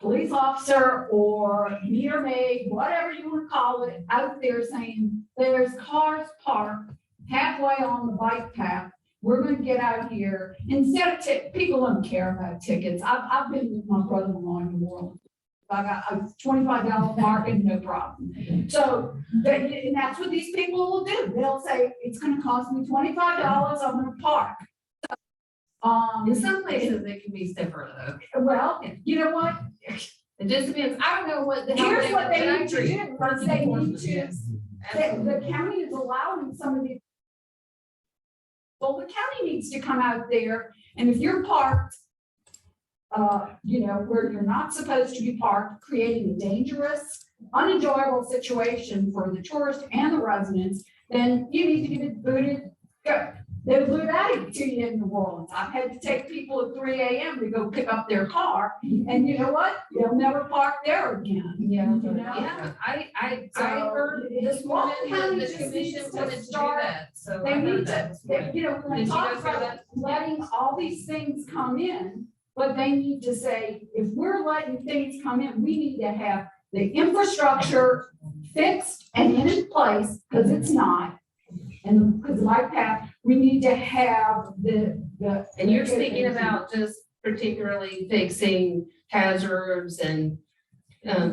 police officer or meter maid, whatever you wanna call it, out there saying, there's cars parked halfway on the bike path. We're gonna get out here. Instead of people don't care about tickets. I've been with my brother-in-law in New Orleans. I got a $25 parking, no problem. So, and that's what these people will do. They'll say, it's gonna cost me $25, I'm gonna park. In some places, it can be stiffer though. Well, you know what? It just depends. I don't know what the. Here's what they need to do, First they and need foremost, to, yes. the county is allowing some of these. Well, the county needs to come out there, and if you're parked, you know, where you're not supposed to be parked, creating a dangerous, unenjoyable situation for the tourists and the residents, then you need to get it booted. They blew it out of you in New Orleans. I've had to take people at 3 a.m. to go pick up their car, and you know what? They'll never park there again. Yeah, You know? yeah, I So, heard this morning County that the just needs commission to wanted to do start- that, so. They I heard need that to, this morning. you know, when I Did you talk go through about that? letting all these things come in, but they need to say, if we're letting things come in, we need to have the infrastructure fixed and in place, because it's not. And because like that, we need to have the. And you're speaking about just particularly fixing hazards and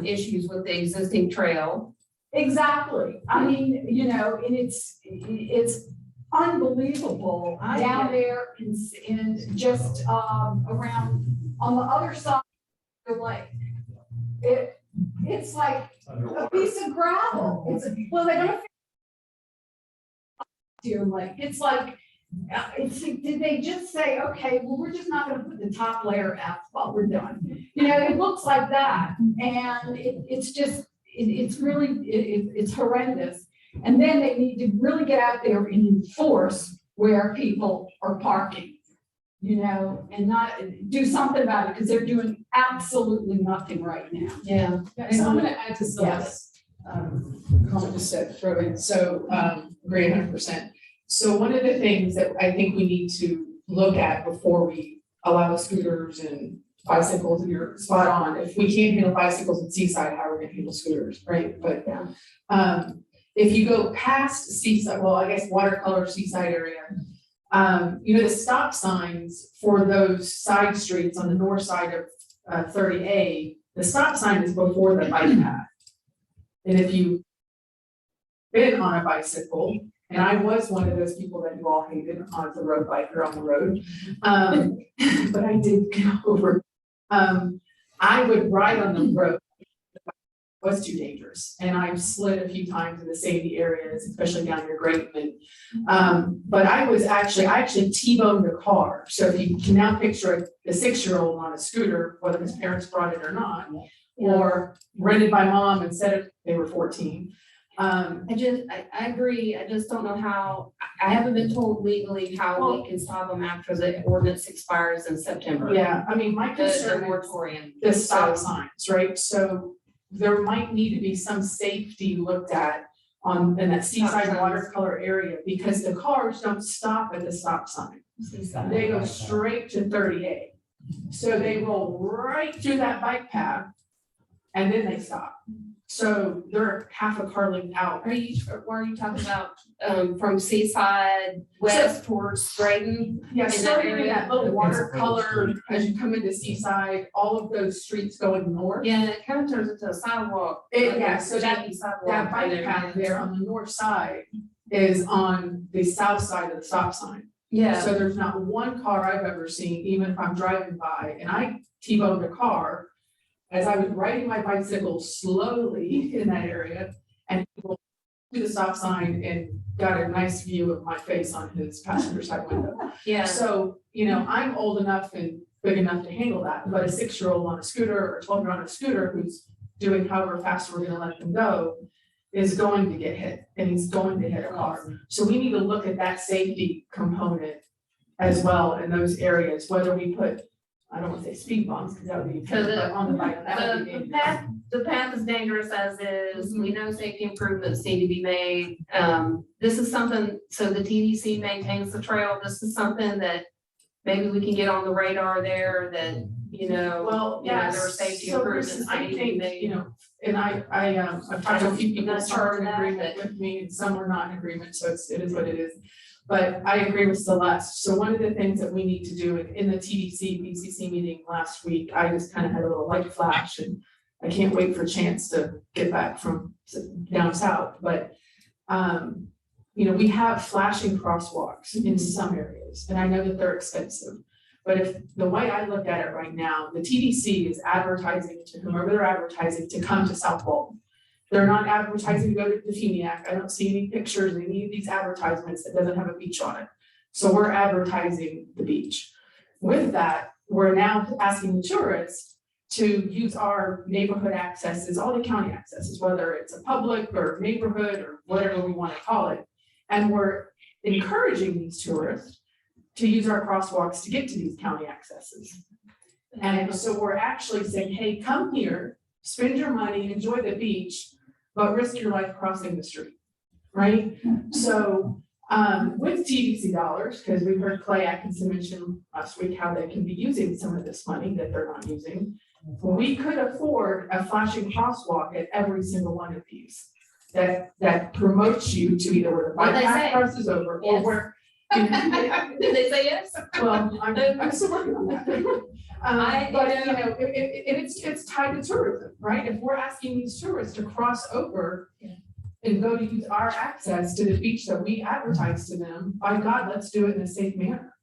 issues with the existing trail. Exactly. I mean, you know, and it's unbelievable down there in just around on the other side of the lake. It's like a piece of gravel. Well, they don't. Dear Lake, it's like, did they just say, okay, well, we're just not gonna put the top layer out while we're done? You know, it looks like that, and it's just, it's really, it's horrendous. And then they need to really get out there and enforce where people are parking, you know, and not do something about it, because they're doing absolutely nothing right now. Yeah. So I'm gonna add to Celeste's comment just to throw in, so agree 100%. So one of the things that I think we need to look at before we allow scooters and bicycles, and you're spot on, if we can't handle bicycles in Seaside, how are we gonna handle scooters, right? But if you go past Seaside, well, I guess watercolor Seaside area, you know, the stop signs for those side streets on the north side of 30A, the stop sign is before the bike path. And if you've been on a bicycle, and I was one of those people that you all hated on the road biker on the road, but I did get over. I would ride on the road. It was too dangerous, and I've slid a few times in the sandy areas, especially down near Greatman. But I actually T-boned a car. So if you can now picture a 6-year-old on a scooter, whether his parents brought it or not, or rented by mom and said they were 14. I agree. I just don't know how, I haven't been told legally how we can stop them after the ordinance expires in September. Yeah, I mean, my The concern is moratorium. the stop signs, right? So there might need to be some safety looked at in that Seaside signs. watercolor area, because the cars don't stop at the stop sign. They go straight to 30A. So they roll right through that bike path and then they stop. So they're half a car length out. Are you talking about, from Seaside west towards Drayton? Yeah, In that starting in area? that little watercolor, as you come into Seaside, all of those streets going north. Yeah, it kind of turns into a sidewalk. Yeah, so that Jackie sidewalk. That bike path there on the north side is on the south side of the stop sign. Yeah, So there's not one car I've ever seen, even if I'm driving by, and I T-boned a car as I was riding my bicycle slowly in that area, and people to the stop sign and got a nice view of my face on his passenger side window. yeah. So, you know, I'm old enough and big enough to handle that, but a 6-year-old on a scooter or a 12-year-old on a scooter who's doing however fast we're gonna let them go is going to get hit, and he's going to hit a car. So we need to look at that safety component as well in those areas, whether we put, I don't want to say speed bumps, because that would be, So but on the bike, that would be dangerous. The path is dangerous as is. We know safety improvements need to be made. This is something, so the TDC maintains the trail. This is something that maybe we can get on the radar there that, you know, Well, you know, yes, there are safety so improvements listen, that I need to be think, made. you know, and I've talked to a few people Not that are in sure of that, agreement with me, and some are not in agreement, so it is what it is. But I agree with Celeste. So one of the things that we need to do in the TDC BCC meeting last week, I just kind of had a little light flash, and I can't wait for Chance to get back from down south, but you know, we have flashing crosswalks in some areas, and I know that they're expensive. But if the way I look at it right now, the TDC is advertising to whomever they're advertising to come to South Bolton. They're not advertising to go to the Feniac. I don't see any pictures, any of these advertisements that doesn't have a beach on it. So we're advertising the beach. With that, we're now asking the tourists to use our neighborhood accesses, all the county accesses, whether it's a public or neighborhood or whatever we want to call it. And we're encouraging these tourists to use our crosswalks to get to these county accesses. And so we're actually saying, hey, come here, spend your money, enjoy the beach, but risk your life crossing the street, right? So with TDC dollars, because we heard Clay Atkinson mention last week how they can be using some of this money that they're not using. We could afford a flashing crosswalk at every single one of these that promotes you to either where the bike What'd they path say? crosses over or Yes. where. You know, Did they say yes? well, I'm still working on that. But you know, it's tied to tourism, right? If we're asking these tourists to cross over and go to use our access to the beach that we advertise to them, by God, let's do it in a safe manner.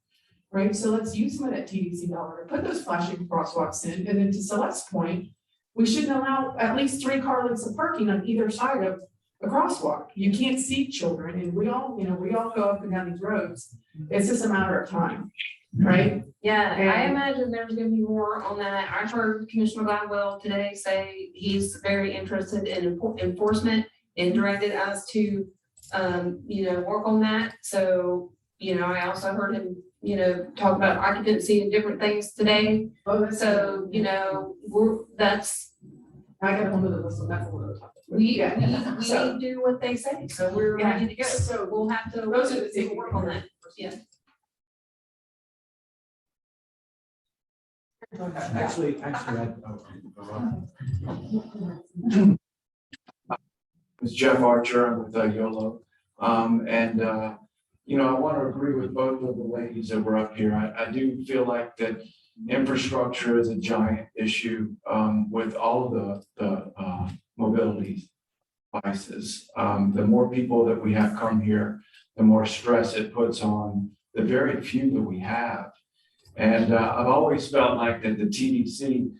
Right? So let's use some of that TDC dollar to put those flashing crosswalks in. And then to Celeste's point, we shouldn't allow at least 3 car lengths of parking on either side of a crosswalk. You can't see children, and we all go up and down these roads. It's just a matter of time. right? Yeah, I And- imagine there's gonna be more on that. I've heard Commissioner Gladwell today say he's very interested in enforcement and directed us to, work on that. So, I also heard him, talk about occupancy and different things today. Oh, that's. So, that's, I got a hold of the list, so that's a little tough. we So- do what they say, so we're Yeah, ready to go. so We'll have to, those are the things we'll work on that. Yeah. Actually, It's Jeff Archer, I'm with YOLO. I want to agree with both of the ladies that were up here. I do feel like that infrastructure is a giant issue with all of the mobility devices. The more people that we have come here, the more stress it puts on the very few that we have. And I've always felt like that the TDC,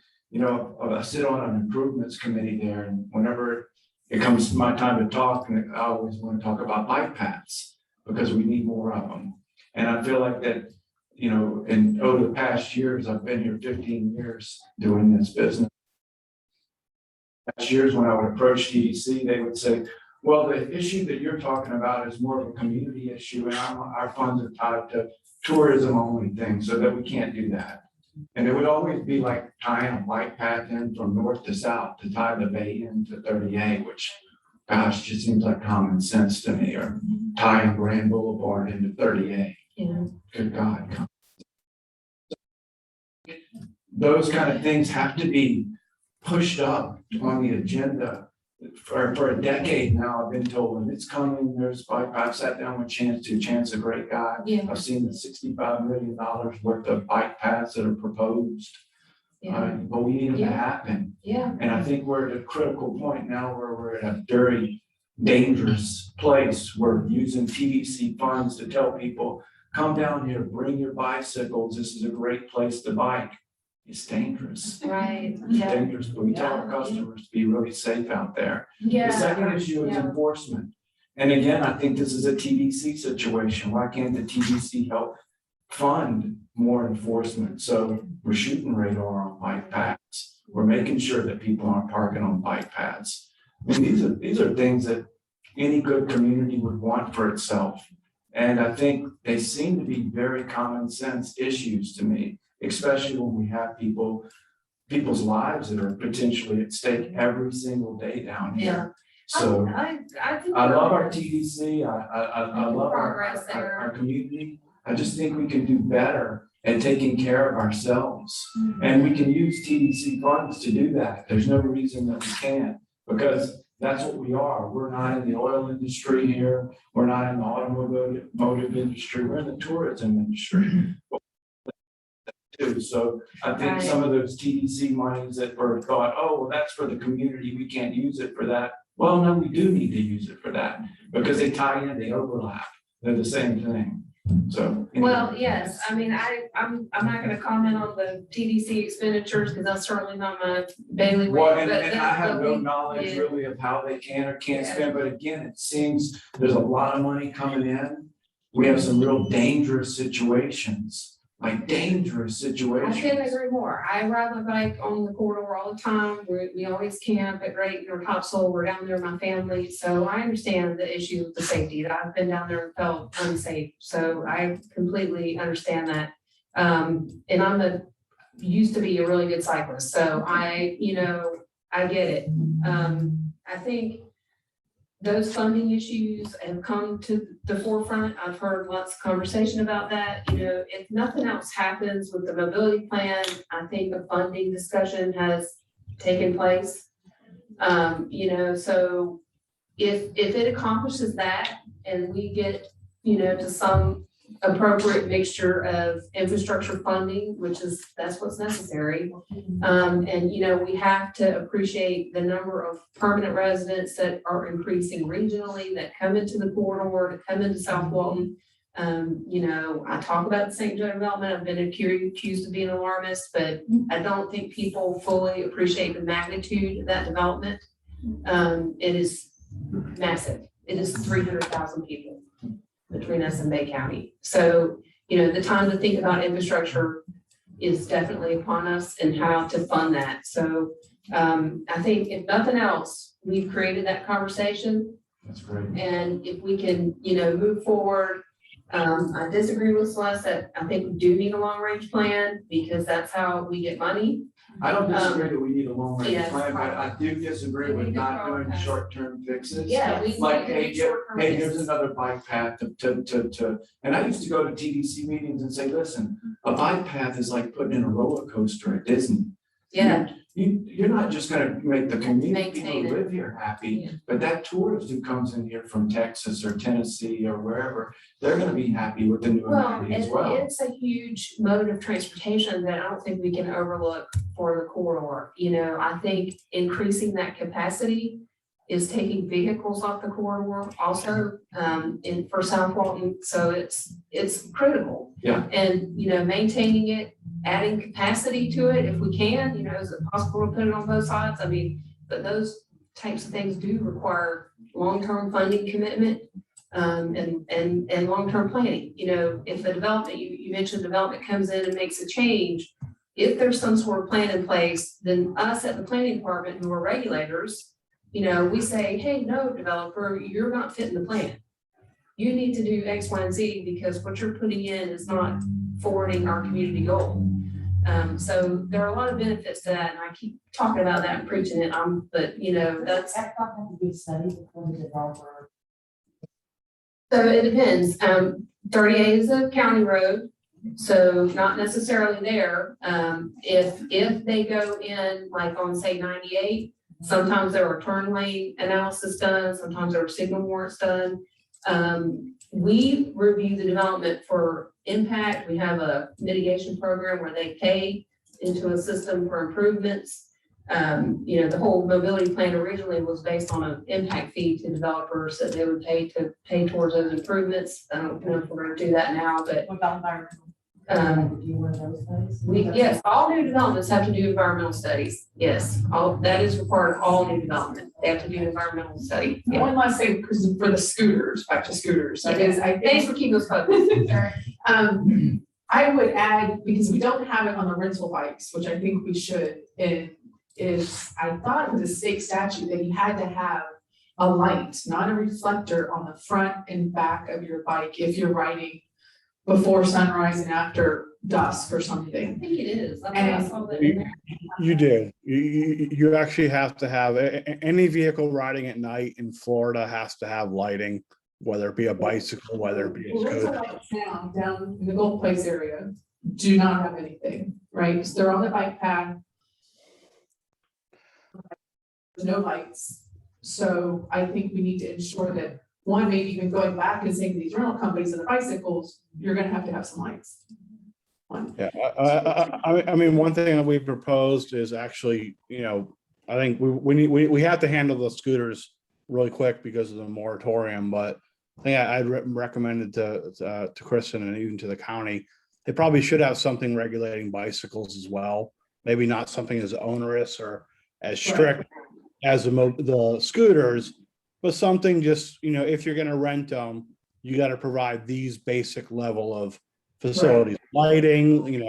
I sit on an improvements committee there, and whenever it comes to my time to talk, and I always want to talk about bike paths because we need more of them. And I feel like that, in over the past years, I've been here 15 years doing this business. Past years when I would approach TDC, they would say, well, the issue that you're talking about is more of a community issue, and our funds are tied to tourism only thing, so that we can't do that. And it would always be like tying a bike path in from north to south to tie the bay into 30A, which, gosh, just seems like common sense to me, or tying Grand Boulevard into 30A. Yeah. Good God. Those kind of things have to be pushed up on the agenda. For a decade now, I've been told, and it's coming, there's bike, I've sat down with Chance a great guy. Yeah. I've seen the $65 million worth of bike paths that are proposed. But we need them to happen. Yeah. And I think we're at a critical point now where we're at a very dangerous place. We're using TDC funds to tell people, come down here, bring your bicycles. This is a great place to bike. It's dangerous. Right. It's Yeah. dangerous, but we tell our customers to be really safe out there. Yeah. The second issue is Yeah. enforcement. And again, I think this is a TDC situation. Why can't the TDC help fund more enforcement? So we're shooting radar on bike paths. We're making sure that people aren't parking on bike paths. I mean, these are things that any good community would want for itself. And I think they seem to be very common sense issues to me, especially when we have people's lives that are potentially at stake every single day down here. So I think. I love our TDC. I love Progress there. our community. I just think we can do better at taking care of ourselves. And we can use TDC funds to do that. There's no reason that we can't, because that's what we are. We're not in the oil industry here. We're not in the automotive industry. We're in the tourism industry. Too. So I think Right. some of those TDC monies that were thought, oh, well, that's for the community. We can't use it for that. Well, no, we do need to use it for that because they tie in, they overlap. They're the same thing. So. anyway. Well, yes, I mean, I'm not gonna comment on the TDC expenditures because that's certainly not my bailiwick. Well, and but I have no we- knowledge yeah. really of how they can or can't Yeah. spend, but again, it seems there's a lot of money coming in. We have some real dangerous situations, like dangerous I situations. couldn't agree more. I ride my bike on the corridor all the time. We always camp at Great or Topsail. We're down there with my family. So I understand the issue with the safety, that I've been down there and felt unsafe. So I completely understand that. And used to be a really good cyclist. So I get it. I think those funding issues have come to the forefront. I've heard lots of conversation about that. If nothing else happens with the mobility plan, I think a funding discussion has taken place. So if it accomplishes that and we get, to some appropriate mixture of infrastructure funding, that's what's necessary. And we have to appreciate the number of permanent residents that are increasing regionally, that come into the corridor, that come into South Walton. I talk about the St. Joe development. I've been accused of being alarmist, but I don't think people fully appreciate the magnitude of that development. It is massive. It is 300,000 people between us and Bay County. So, the time to think about infrastructure is definitely upon us and how to fund that. So I think if nothing else, we've created that conversation. That's great. And if we can, move forward, I disagree with Celeste that I think we do need a long-range plan because that's how we get money. I don't disagree that we need a long-range yes, plan, but I do disagree We with need to not doing prioritize. short-term fixes. Yeah, we Like, need to hey, do short-term hey, here's fixes. another bike path and I used to go to TDC meetings and say, listen, a bike path is like putting in a roller coaster at Disney. Yeah, You're not just gonna make the community people Maintain who it. live here happy, Yeah. but that tourist who comes in here from Texas or Tennessee or wherever, they're gonna be happy with the new well, amenity and as well. it's a huge mode of transportation that I don't think we can overlook for the corridor. I think increasing that capacity is taking vehicles off the corridor also, for South Walton. So it's critical. Yeah. And, maintaining it, adding capacity to it if we can, is it possible to put it on both sides? I mean, but those types of things do require long-term funding commitment, and long-term planning. If the development, you mentioned development comes in and makes a change, if there's some sort of plan in place, then us at the planning department who are regulators, we say, hey, no, developer, you're not fitting the plan. You need to do X, Y, and Z because what you're putting in is not forwarding our community goal. So there are a lot of benefits to that, and I keep talking about that and preaching it, but that's. That thought had to be studied before the developer. So it depends. 38 is a county road, so not necessarily there. If they go in like on say 98, sometimes there are turn lane analysis done, sometimes there are signal warrants done. We review the development for impact. We have a mitigation program where they pay into a system for improvements. The whole mobility plan originally was based on an impact fee to developers that they would pay towards those improvements. I don't know if we're gonna do that now, but What about environmental? Do you want those studies? yes, all new developments have to do environmental studies. Yes, that is required of all new development. They have to do environmental study. Yeah. One last thing, because for the scooters, back to scooters, is I Thanks think, for keeping us focused. I would add, because we don't have it on the rental bikes, which I think we should, is I thought it was a state statute that you had to have a light, not a reflector on the front and back of your bike if you're riding before sunrise and after dusk or I something. think it is. I thought I saw that in there. You do. You actually have to have, any vehicle riding at night in Florida has to have lighting, whether it be a bicycle, whether it be a Well, scooter. rental bikes now down in the Gold Place area do not have anything, right? So they're on the bike path. There's no lights. So I think we need to ensure that, one, maybe even going back and saying to these rental companies and the bicycles, you're gonna have some lights. One. Yeah, I mean, one thing that we proposed is actually, I think we have to handle the scooters really quick because of the moratorium, but I think I'd recommended to Kristen and even to the county, they probably should have something regulating bicycles as well. Maybe not something as onerous or as strict as the scooters, but something just, if you're gonna rent them, you gotta provide these basic level of facilities, lighting,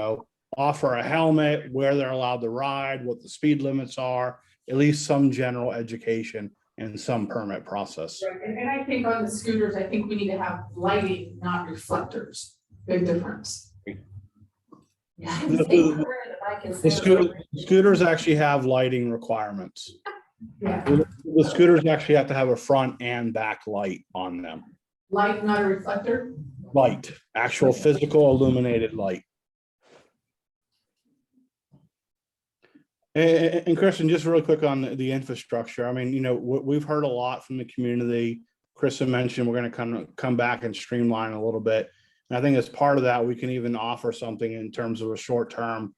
offer a helmet, where they're allowed to ride, what the speed limits are, at least some general education and some permit process. Right, and I think on the scooters, I think we need to have lighting, not reflectors. Big difference. Yeah, I haven't seen where the bike is. The scooters actually have lighting requirements. Yeah, The scooters actually have to have a front and back light on them. light, not a reflector. Light, actual physical illuminated light. And Kristen, just really quick on the infrastructure. I mean, we've heard a lot from the community. Kristen mentioned we're going to come back and streamline a little bit. And I think as part of that, we can even offer something in terms of a short term,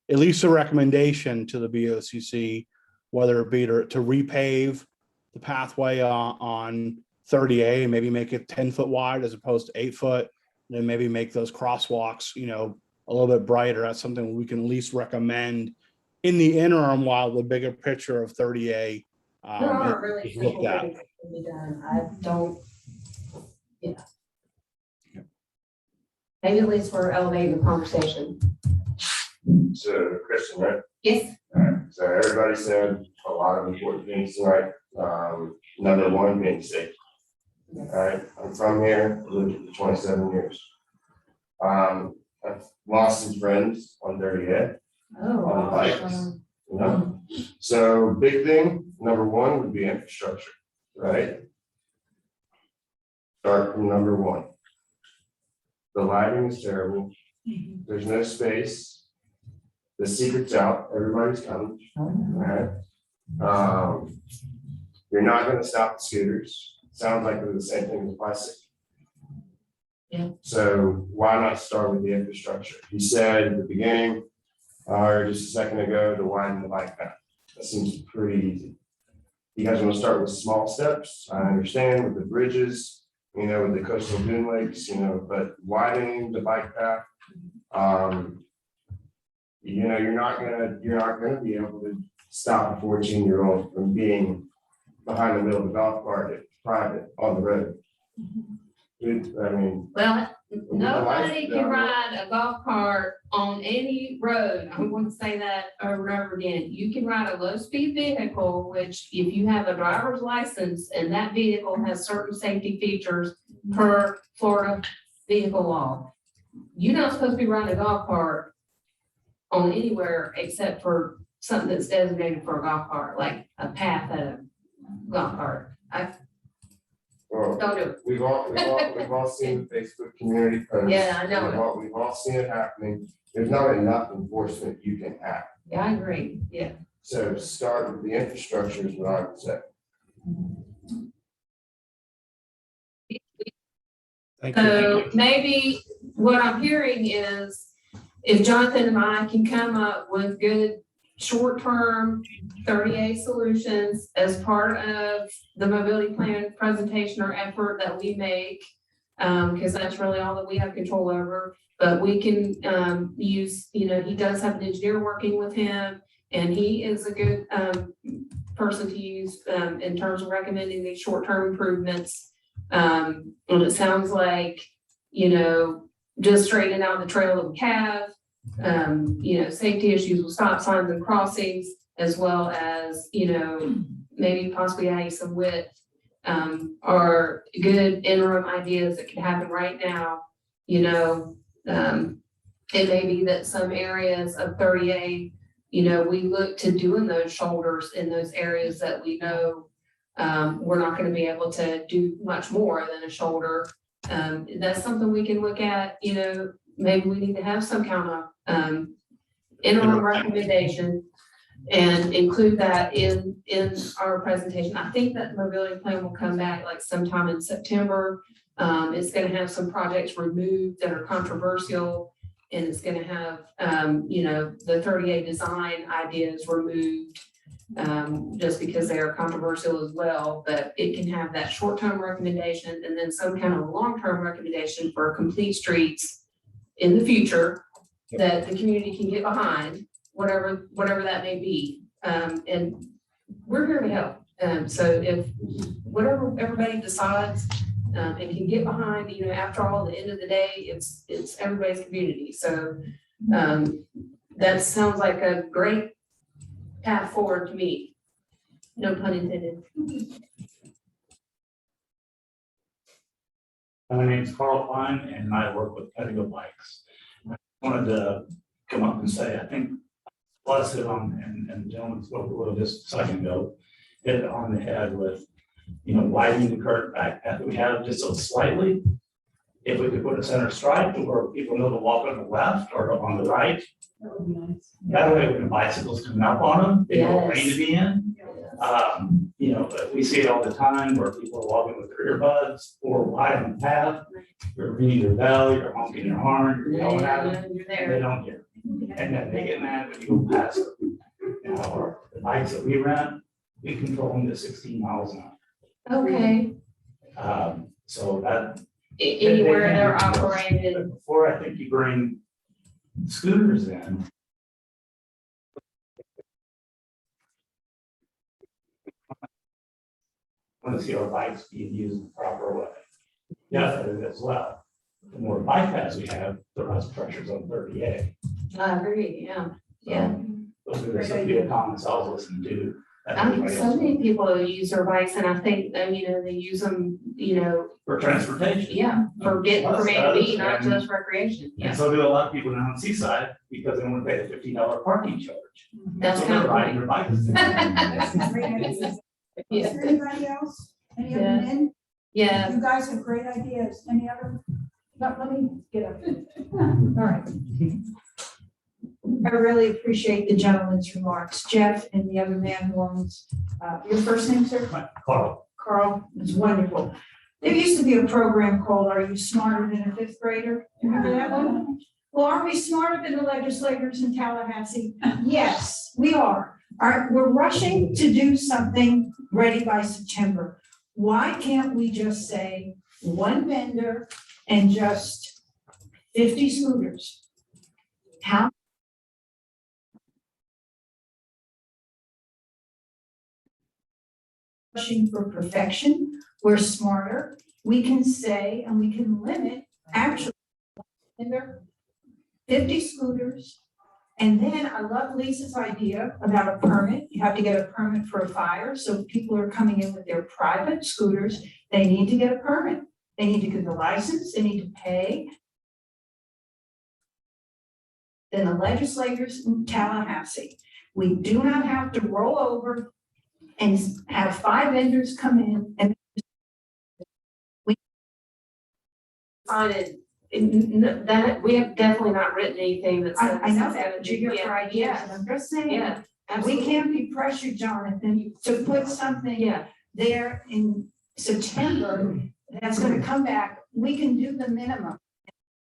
at least a recommendation to the BOCC, whether it be to repave the pathway on 30A, maybe make it 10-foot wide as opposed to 8-foot, then maybe make those crosswalks, a little bit brighter. That's something we can at least recommend in the interim while the bigger picture of 30A There are really is simple looked at. things that can be done. I don't, yeah. Maybe at least we're elevating the conversation. So, Kristen, right? Yes. So everybody said a lot of important things tonight. Number one being safe. All right, I'm from here, lived here for 27 years. I've lost some friends on 38 on bikes, you know? So big thing, number one would be infrastructure, right? Start from number one. The lighting is terrible. There's no space. The secret's out, everybody's coming, all right? You're not gonna stop the scooters. Sounds like they're the same thing as bicycle. Yeah. So why not start with the infrastructure? You said at the beginning, or just a second ago, to widen the bike path. That seems pretty easy. You guys wanna start with small steps? I understand with the bridges, you know, with the coastal dune lakes, you know, but widening the bike path, you know, you're not gonna be able to stop a 14-year-old from being behind the wheel of a golf cart at private on the road. I mean, Well, nobody Yeah. can ride a golf cart on any road. I'm going to say that over and over again. You can ride a low-speed vehicle, which if you have a driver's license and that vehicle has certain safety features per Florida vehicle law. You're not supposed to be riding a golf cart on anywhere except for something that's designated for a golf cart, like a path at a golf cart. well, Don't do it. we've all seen the Facebook community posts. Yeah, I know. We've all seen it happening. There's not enough enforcement you can have. Yeah, I agree. Yeah. So start with the infrastructure is what I would say. Thank you. So maybe what I'm hearing is if Jonathan and I can come up with good short-term 30A solutions as part of the mobility plan presentation or effort that we make, because that's really all that we have control over. But we can use, you know, he does have an engineer working with him, and he is a good person to use in terms of recommending these short-term improvements. And it sounds like, you know, just straightening out the trail that we have, you know, safety issues with stop signs and crossings, as well as, you know, maybe possibly adding some width, are good interim ideas that can happen right now. You know, it may be that some areas of 38, you know, we look to doing those shoulders in those areas that we know we're not going to be able to do much more than a shoulder. That's something we can look at, you know, maybe we need to have some kind of interim recommendation and include that in our presentation. I think that the mobility plan will come back like sometime in September. It's going to have some projects removed that are controversial, and it's going to have, you know, the 38 design ideas removed just because they are controversial as well. But it can have that short-term recommendation and then some kind of long-term recommendation for complete streets in the future that the community can get behind, whatever that may be. And we're here to help. So if whatever everybody decides and can get behind, you know, after all, at the end of the day, it's everybody's community. So that sounds like a great path forward to me. No pun intended. My name's Carl Klein and I work with Pettigo Bikes. I wanted to come up and say, I think plus it on, and the gentleman spoke a little just a second ago, hit it on the head with, you know, widening the current bike path that we have just so slightly. If we could put a center stripe where people know to walk on the left or on the right. That would be nice. That way when the bicycles coming up on them, they don't rain to be in. You know, but we see it all the time where people are walking with their earbuds or wide on the path. You're ringing your bell, you're honking your horn, you're yelling at them, You're and they there. don't hear. And then they get mad when you go past them. Now, the bikes that we rent, we control them to 16 miles an Okay. hour. So that. Anywhere they're operated. Before I think you bring scooters in. Want to see our bikes being used the proper way. Yeah, as well. The more bike paths we have, the less pressures on 30A. I agree, yeah, yeah. Those are some of the comments I was listening to. and everybody So else. many people use their bikes and I think, they use them, For transportation. yeah, for getting from A to B, not And- just recreation. And Yeah, so do a lot of people down on Seaside because they want to pay the $15 parking charge. that's So kind they're of riding their bikes. That's a great idea. Is Yeah. there anybody else? Any other Yeah. men? Yeah, You guys have great ideas. Any other? Let me get up. All right. I really appreciate the gentleman's remarks. Jeff and the other man who owns, your first name, sir? Carl, Carl, it's wonderful. There used to be a program called Are You Smarter Than a Fifth Grader? Remember that one? Well, are we smarter than the legislators in Tallahassee? Yes, we are. We're rushing to do something ready by September. Why can't we just say one vendor and just 50 scooters? How? Rushing for perfection, we're smarter, we can say, and we can limit actually vendor, 50 scooters. And then I love Lisa's idea about a permit. You have to get a permit for a fire. So if people are coming in with their private scooters, they need to get a permit. They need to get the license, they need to pay. Then the legislators in Tallahassee, we do not have to roll over and have 5 vendors come in and find it, that, we have definitely not written anything that says. I know that, but you're here for ideas, Yeah, and I'm just saying, yeah, we absolutely. can't be pressured, Jonathan, to put something Yeah, there in September that's gonna come back. We can do the minimum.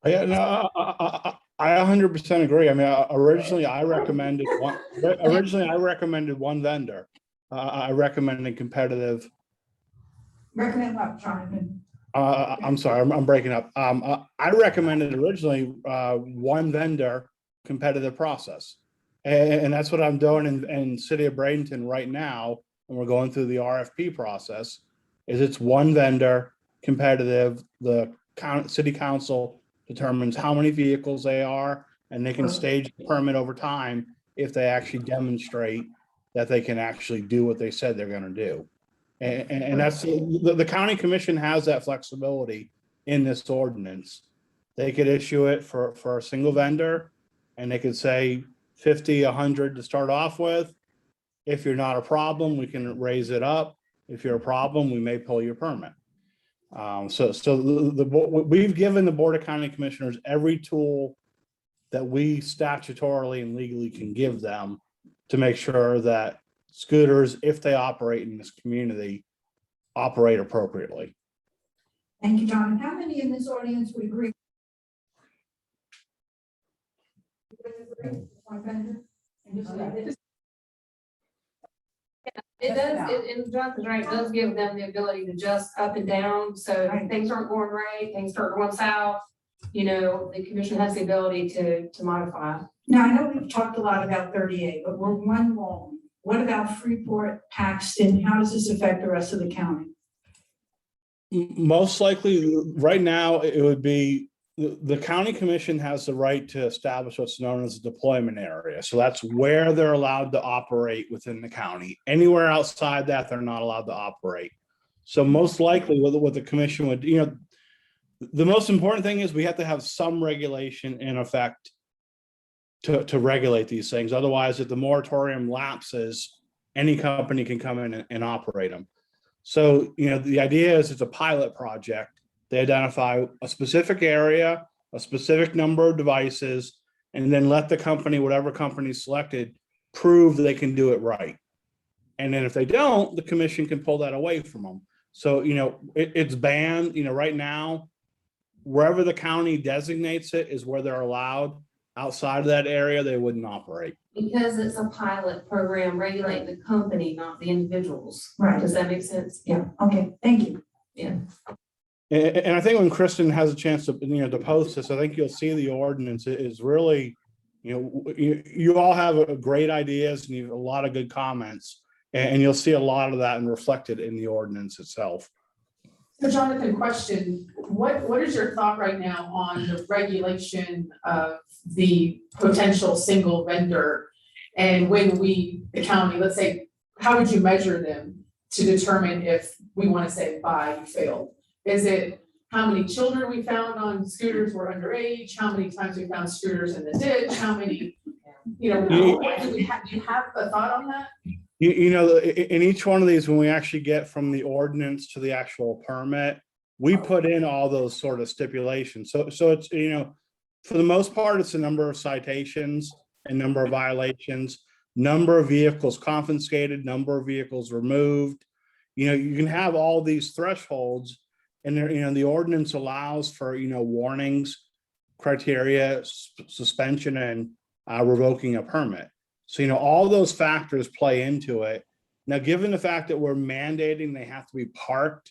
Yeah, no, I 100% agree. I mean, originally I recommended one vendor. I recommended competitive. Recommend what, Jonathan? I'm sorry, I'm breaking up. I recommended originally one vendor competitive process. And that's what I'm doing in City of Bradenton right now. And we're going through the RFP process, is it's one vendor competitive. The city council determines how many vehicles they are, and they can stage the permit over time if they actually demonstrate that they can actually do what they said they're gonna do. And that's, the county commission has that flexibility in this ordinance. They could issue it for a single vendor, and they could say 50, 100 to start off with. If you're not a problem, we can raise it up. If you're a problem, we may pull your permit. So we've given the Board of County Commissioners every tool that we statutorily and legally can give them to make sure that scooters, if they operate in this community, operate appropriately. Thank you, Jonathan. How many in this audience would agree? One vendor? And just let it- it does, and Jonathan's right, it does give them the ability to adjust up and down, so if things aren't going right, things start going south. The commission has the ability to modify. Now, I know we've talked a lot about 38, but we're one long. What about Freeport, Paxton? How does this affect the rest of the county? Most likely, right now, it would be, the county commission has the right to establish what's known as a deployment area. So that's where they're allowed to operate within the county. Anywhere outside that, they're not allowed to operate. So most likely what the commission would, the most important thing is we have to have some regulation in effect to regulate these things. Otherwise, if the moratorium lapses, any company can come in and operate them. So, the idea is it's a pilot project. They identify a specific area, a specific number of devices, and then let the company, whatever company is selected, prove they can do it right. And then if they don't, the commission can pull that away from them. So, it's banned, right now, wherever the county designates it is where they're allowed. Outside of that area, they wouldn't operate. Because it's a pilot program regulating the company, not the individuals. Right. Does that make sense? Yeah, okay, thank you. And I think when Kristen has a chance to, to post this, I think you'll see the ordinance is really, you all have a great ideas and you have a lot of good comments, and you'll see a lot of that and reflected in the ordinance itself. So Jonathan, question, what is your thought right now on the regulation of the potential single vendor? And when we, the county, let's say, how would you measure them to determine if we want to say, bye, you failed? Is it how many children we found on scooters were underage? How many times we found scooters in the ditch? How many, do you have a thought on that? In each one of these, when we actually get from the ordinance to the actual permit, we put in all those sort of stipulations. So it's, for the most part, it's the number of citations and number of violations, number of vehicles confiscated, number of vehicles removed. You can have all these thresholds, and there, the ordinance allows for, warnings, criteria, suspension, and revoking a permit. So, all those factors play into it. Now, given the fact that we're mandating they have to be parked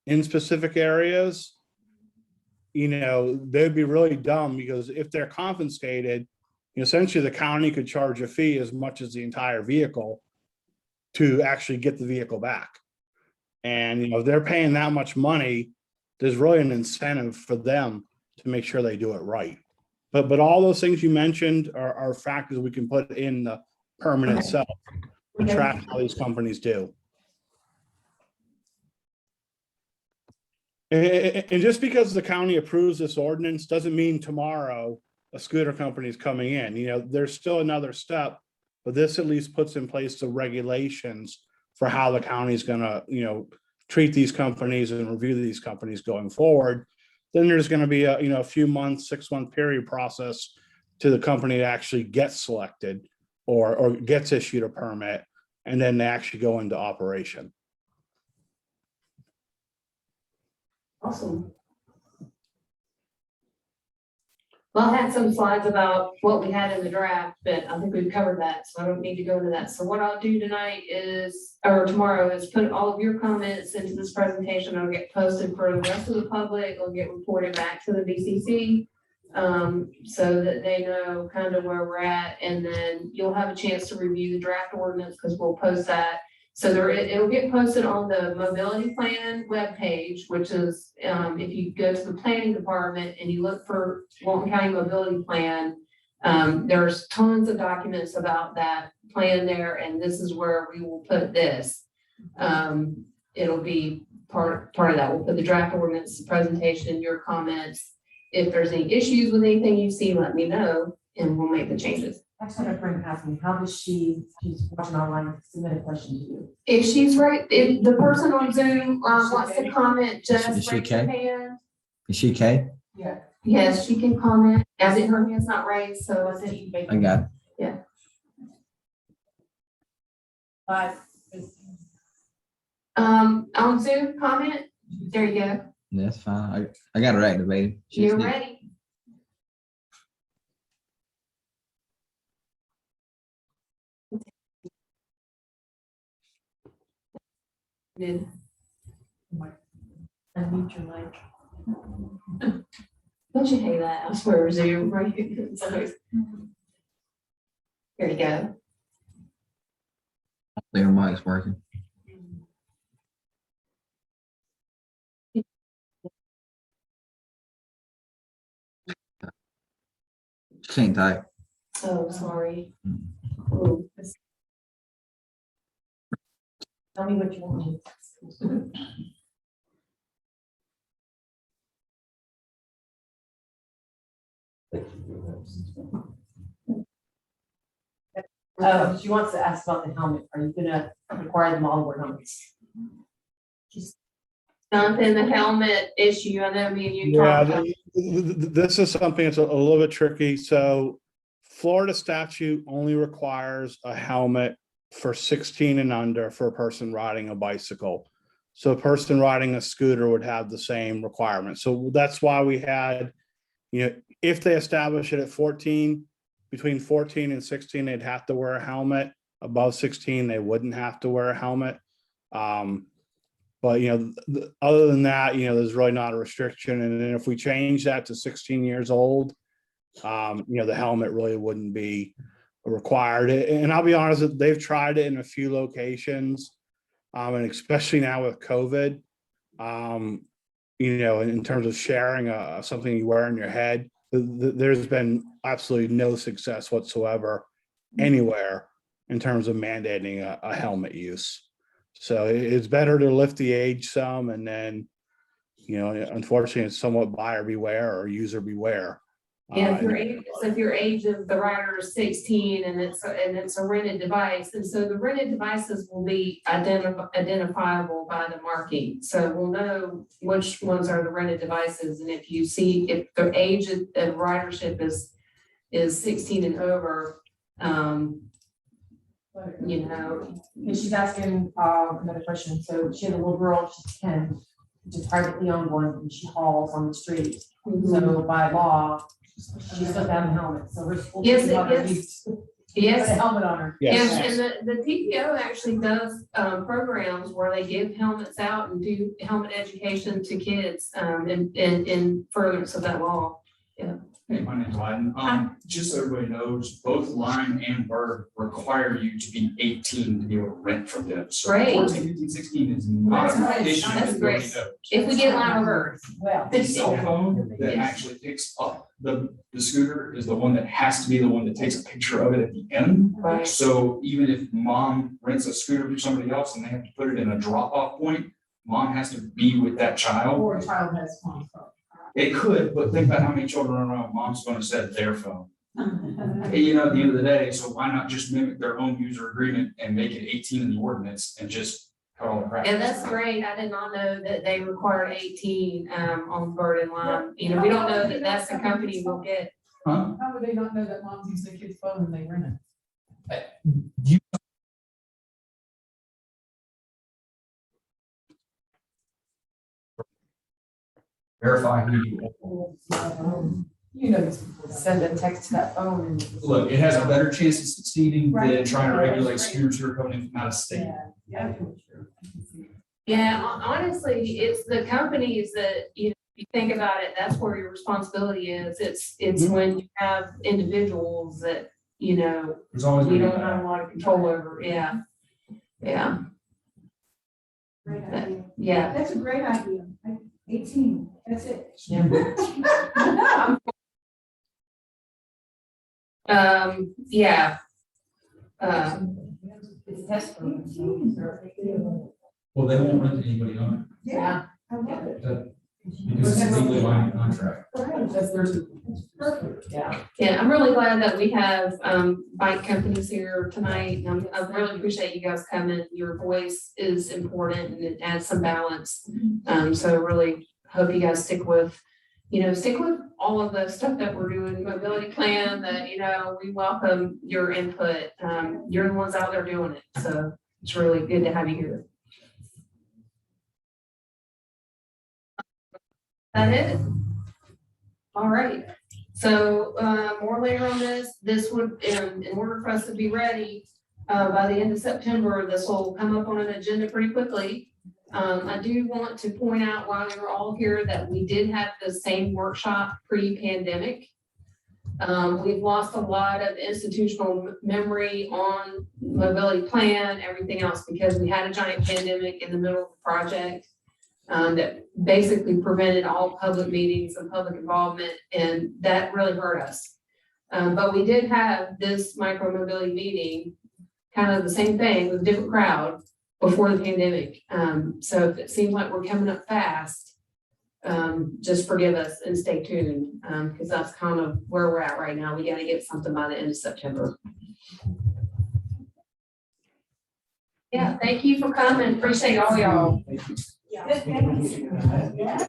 in specific areas, they'd be really dumb, because if they're confiscated, essentially the county could charge a fee as much as the entire vehicle to actually get the vehicle back. And, if they're paying that much money, there's really an incentive for them to make sure they do it right. But all those things you mentioned are factors we can put in the permit itself to track how these companies do. And just because the county approves this ordinance doesn't mean tomorrow a scooter company is coming in. There's still another step, but this at least puts in place the regulations for how the county is going to, treat these companies and review these companies going forward. Then there's going to be a few months, 6-month period process to the company to actually get selected or gets issued a permit, and then they actually go into operation. Awesome. Well, I had some slides about what we had in the draft, but I think we've covered that, so I don't need to go into that. So what I'll do tonight tomorrow is put all of your comments into this presentation. It'll get posted for the rest of the public. It'll get reported back to the BCC, so that they know kind of where we're at. And then you'll have a chance to review the draft ordinance, because we'll post that. So it'll get posted on the mobility plan webpage, which is, if you go to the planning department and you look for Walton County Mobility Plan, there's tons of documents about that plan there, and this is where we will put this. It'll be part of that. We'll put the draft ordinance, presentation, your comments. If there's any issues with anything you see, let me know, and we'll make the changes. Actually, my friend asked me, how does she's watching online, submit a question to you? If she's right, if the person on Zoom wants to comment, just Is she raise her okay? hand. Is she Kay? Yeah. Yes, she can comment, as in her hand's not raised, so I think. I got it. But On Zoom, comment, there you go, That's fine. I got her activated. She's you're neat. ready. Good. Unmute your mic. Don't you hate that? I swear, Zoom, right? It's always- There you go. Their mic's working. She ain't tight. Oh, sorry. Ooh. Tell me what you want. She wants to ask about the helmet. Are you gonna require them all to wear helmets? Something, the helmet issue, I know me and you Yeah, talked about. this is something that's a little bit tricky. So Florida statute only requires a helmet for 16 and under for a person riding a bicycle. So a person riding a scooter would have the same requirement. So that's why we had, if they establish it at 14, between 14 and 16, they'd have to wear a helmet. Above 16, they wouldn't have to wear a helmet. But, other than that, there's really not a restriction. And then if we change that to 16 years old, the helmet really wouldn't be required. And I'll be honest, they've tried it in a few locations. And especially now with COVID, you know, in terms of sharing something you wear on your head, there's been absolutely no success whatsoever anywhere in terms of mandating a helmet use. So it's better to lift the age some, and then, you know, unfortunately, it's somewhat buyer beware or user beware. Yeah, if your age of the rider is 16 and it's a rented device, and so the rented devices will be identifiable by the marking. So we'll know which ones are the rented devices, and if the age of ridership is 16 and over, you know. And she's asking, another question, so she had a little girl, she's 10, which is privately owned one, and she hauls on the street, so by law, she's supposed to have a helmet, so her school. Yes, needs to Yes. Put a helmet on her. Yes. And the TPO actually does programs where they give helmets out and do helmet education to kids in furtherance of that law. Hey, my name's Wyden. Just so everybody knows, both Lime and Bird require you to be 18 to be able to rent from them. So Great. 14, 15, 16 is not That's an nice. issue. That's that great. nobody knows. If we get Lime over. Well. The cell phone that Yes. actually picks up the scooter is the one that has to be the one that takes a picture of it at the end. Right. So even if mom rents a scooter from somebody else and they have to put it in a drop-off point, mom has to be with that child. Or a child has phone. It could, but think about how many children are around, mom's gonna set their phone. Hey, you know, at the end of the day, so why not just mimic their own user agreement and make it 18 in the ordinance and just cut all the crap? And that's great. I did not know that they required 18 on Bird and Lime. You know, we don't know that that's the company we'll get. Huh? How would they not know that mom's using the kid's phone and they rent it? Verify who you You know, these people send a text to that phone and. look, it has a better chance of succeeding than Right. trying to regulate scooters who are coming in from out of state. Yeah. Yeah, honestly, it's the companies that, you know, if you think about it, that's where your responsibility is. It's when you have individuals that, you know, There's always. we gonna be don't have a lot of control over. Yeah. Yeah. Great That- idea. Yeah. That's a great idea. 18, that's it. Yeah. It's test. Well, they won't rent to anybody on Yeah, I love it. it, because it's a legally binding contract. That's there's. Perfect. Yeah. Yeah, I'm really glad that we have bike companies here tonight. I really appreciate you guys coming. Your voice is important and it adds some balance. So really hope you guys stick with all of the stuff that we're doing, mobility plan, that, you know, we welcome your input. You're the ones out there doing it. So it's really good to have you here. That it? All right. So more later on this would, in order for us to be ready by the end of September, this will come up on an agenda pretty quickly. I do want to point out while you're all here that we did have the same workshop pre-pandemic. We've lost a lot of institutional memory on mobility plan, everything else, because we had a giant pandemic in the middle of the project. That basically prevented all public meetings and public involvement, and that really hurt us. But we did have this micromobility meeting, kind of the same thing with a different crowd before the pandemic. So if it seems like we're coming up fast, just forgive us and stay tuned, because that's kind of where we're at right now. We got to get something by the end of September. Yeah, thank you for coming. Appreciate all y'all. Yeah.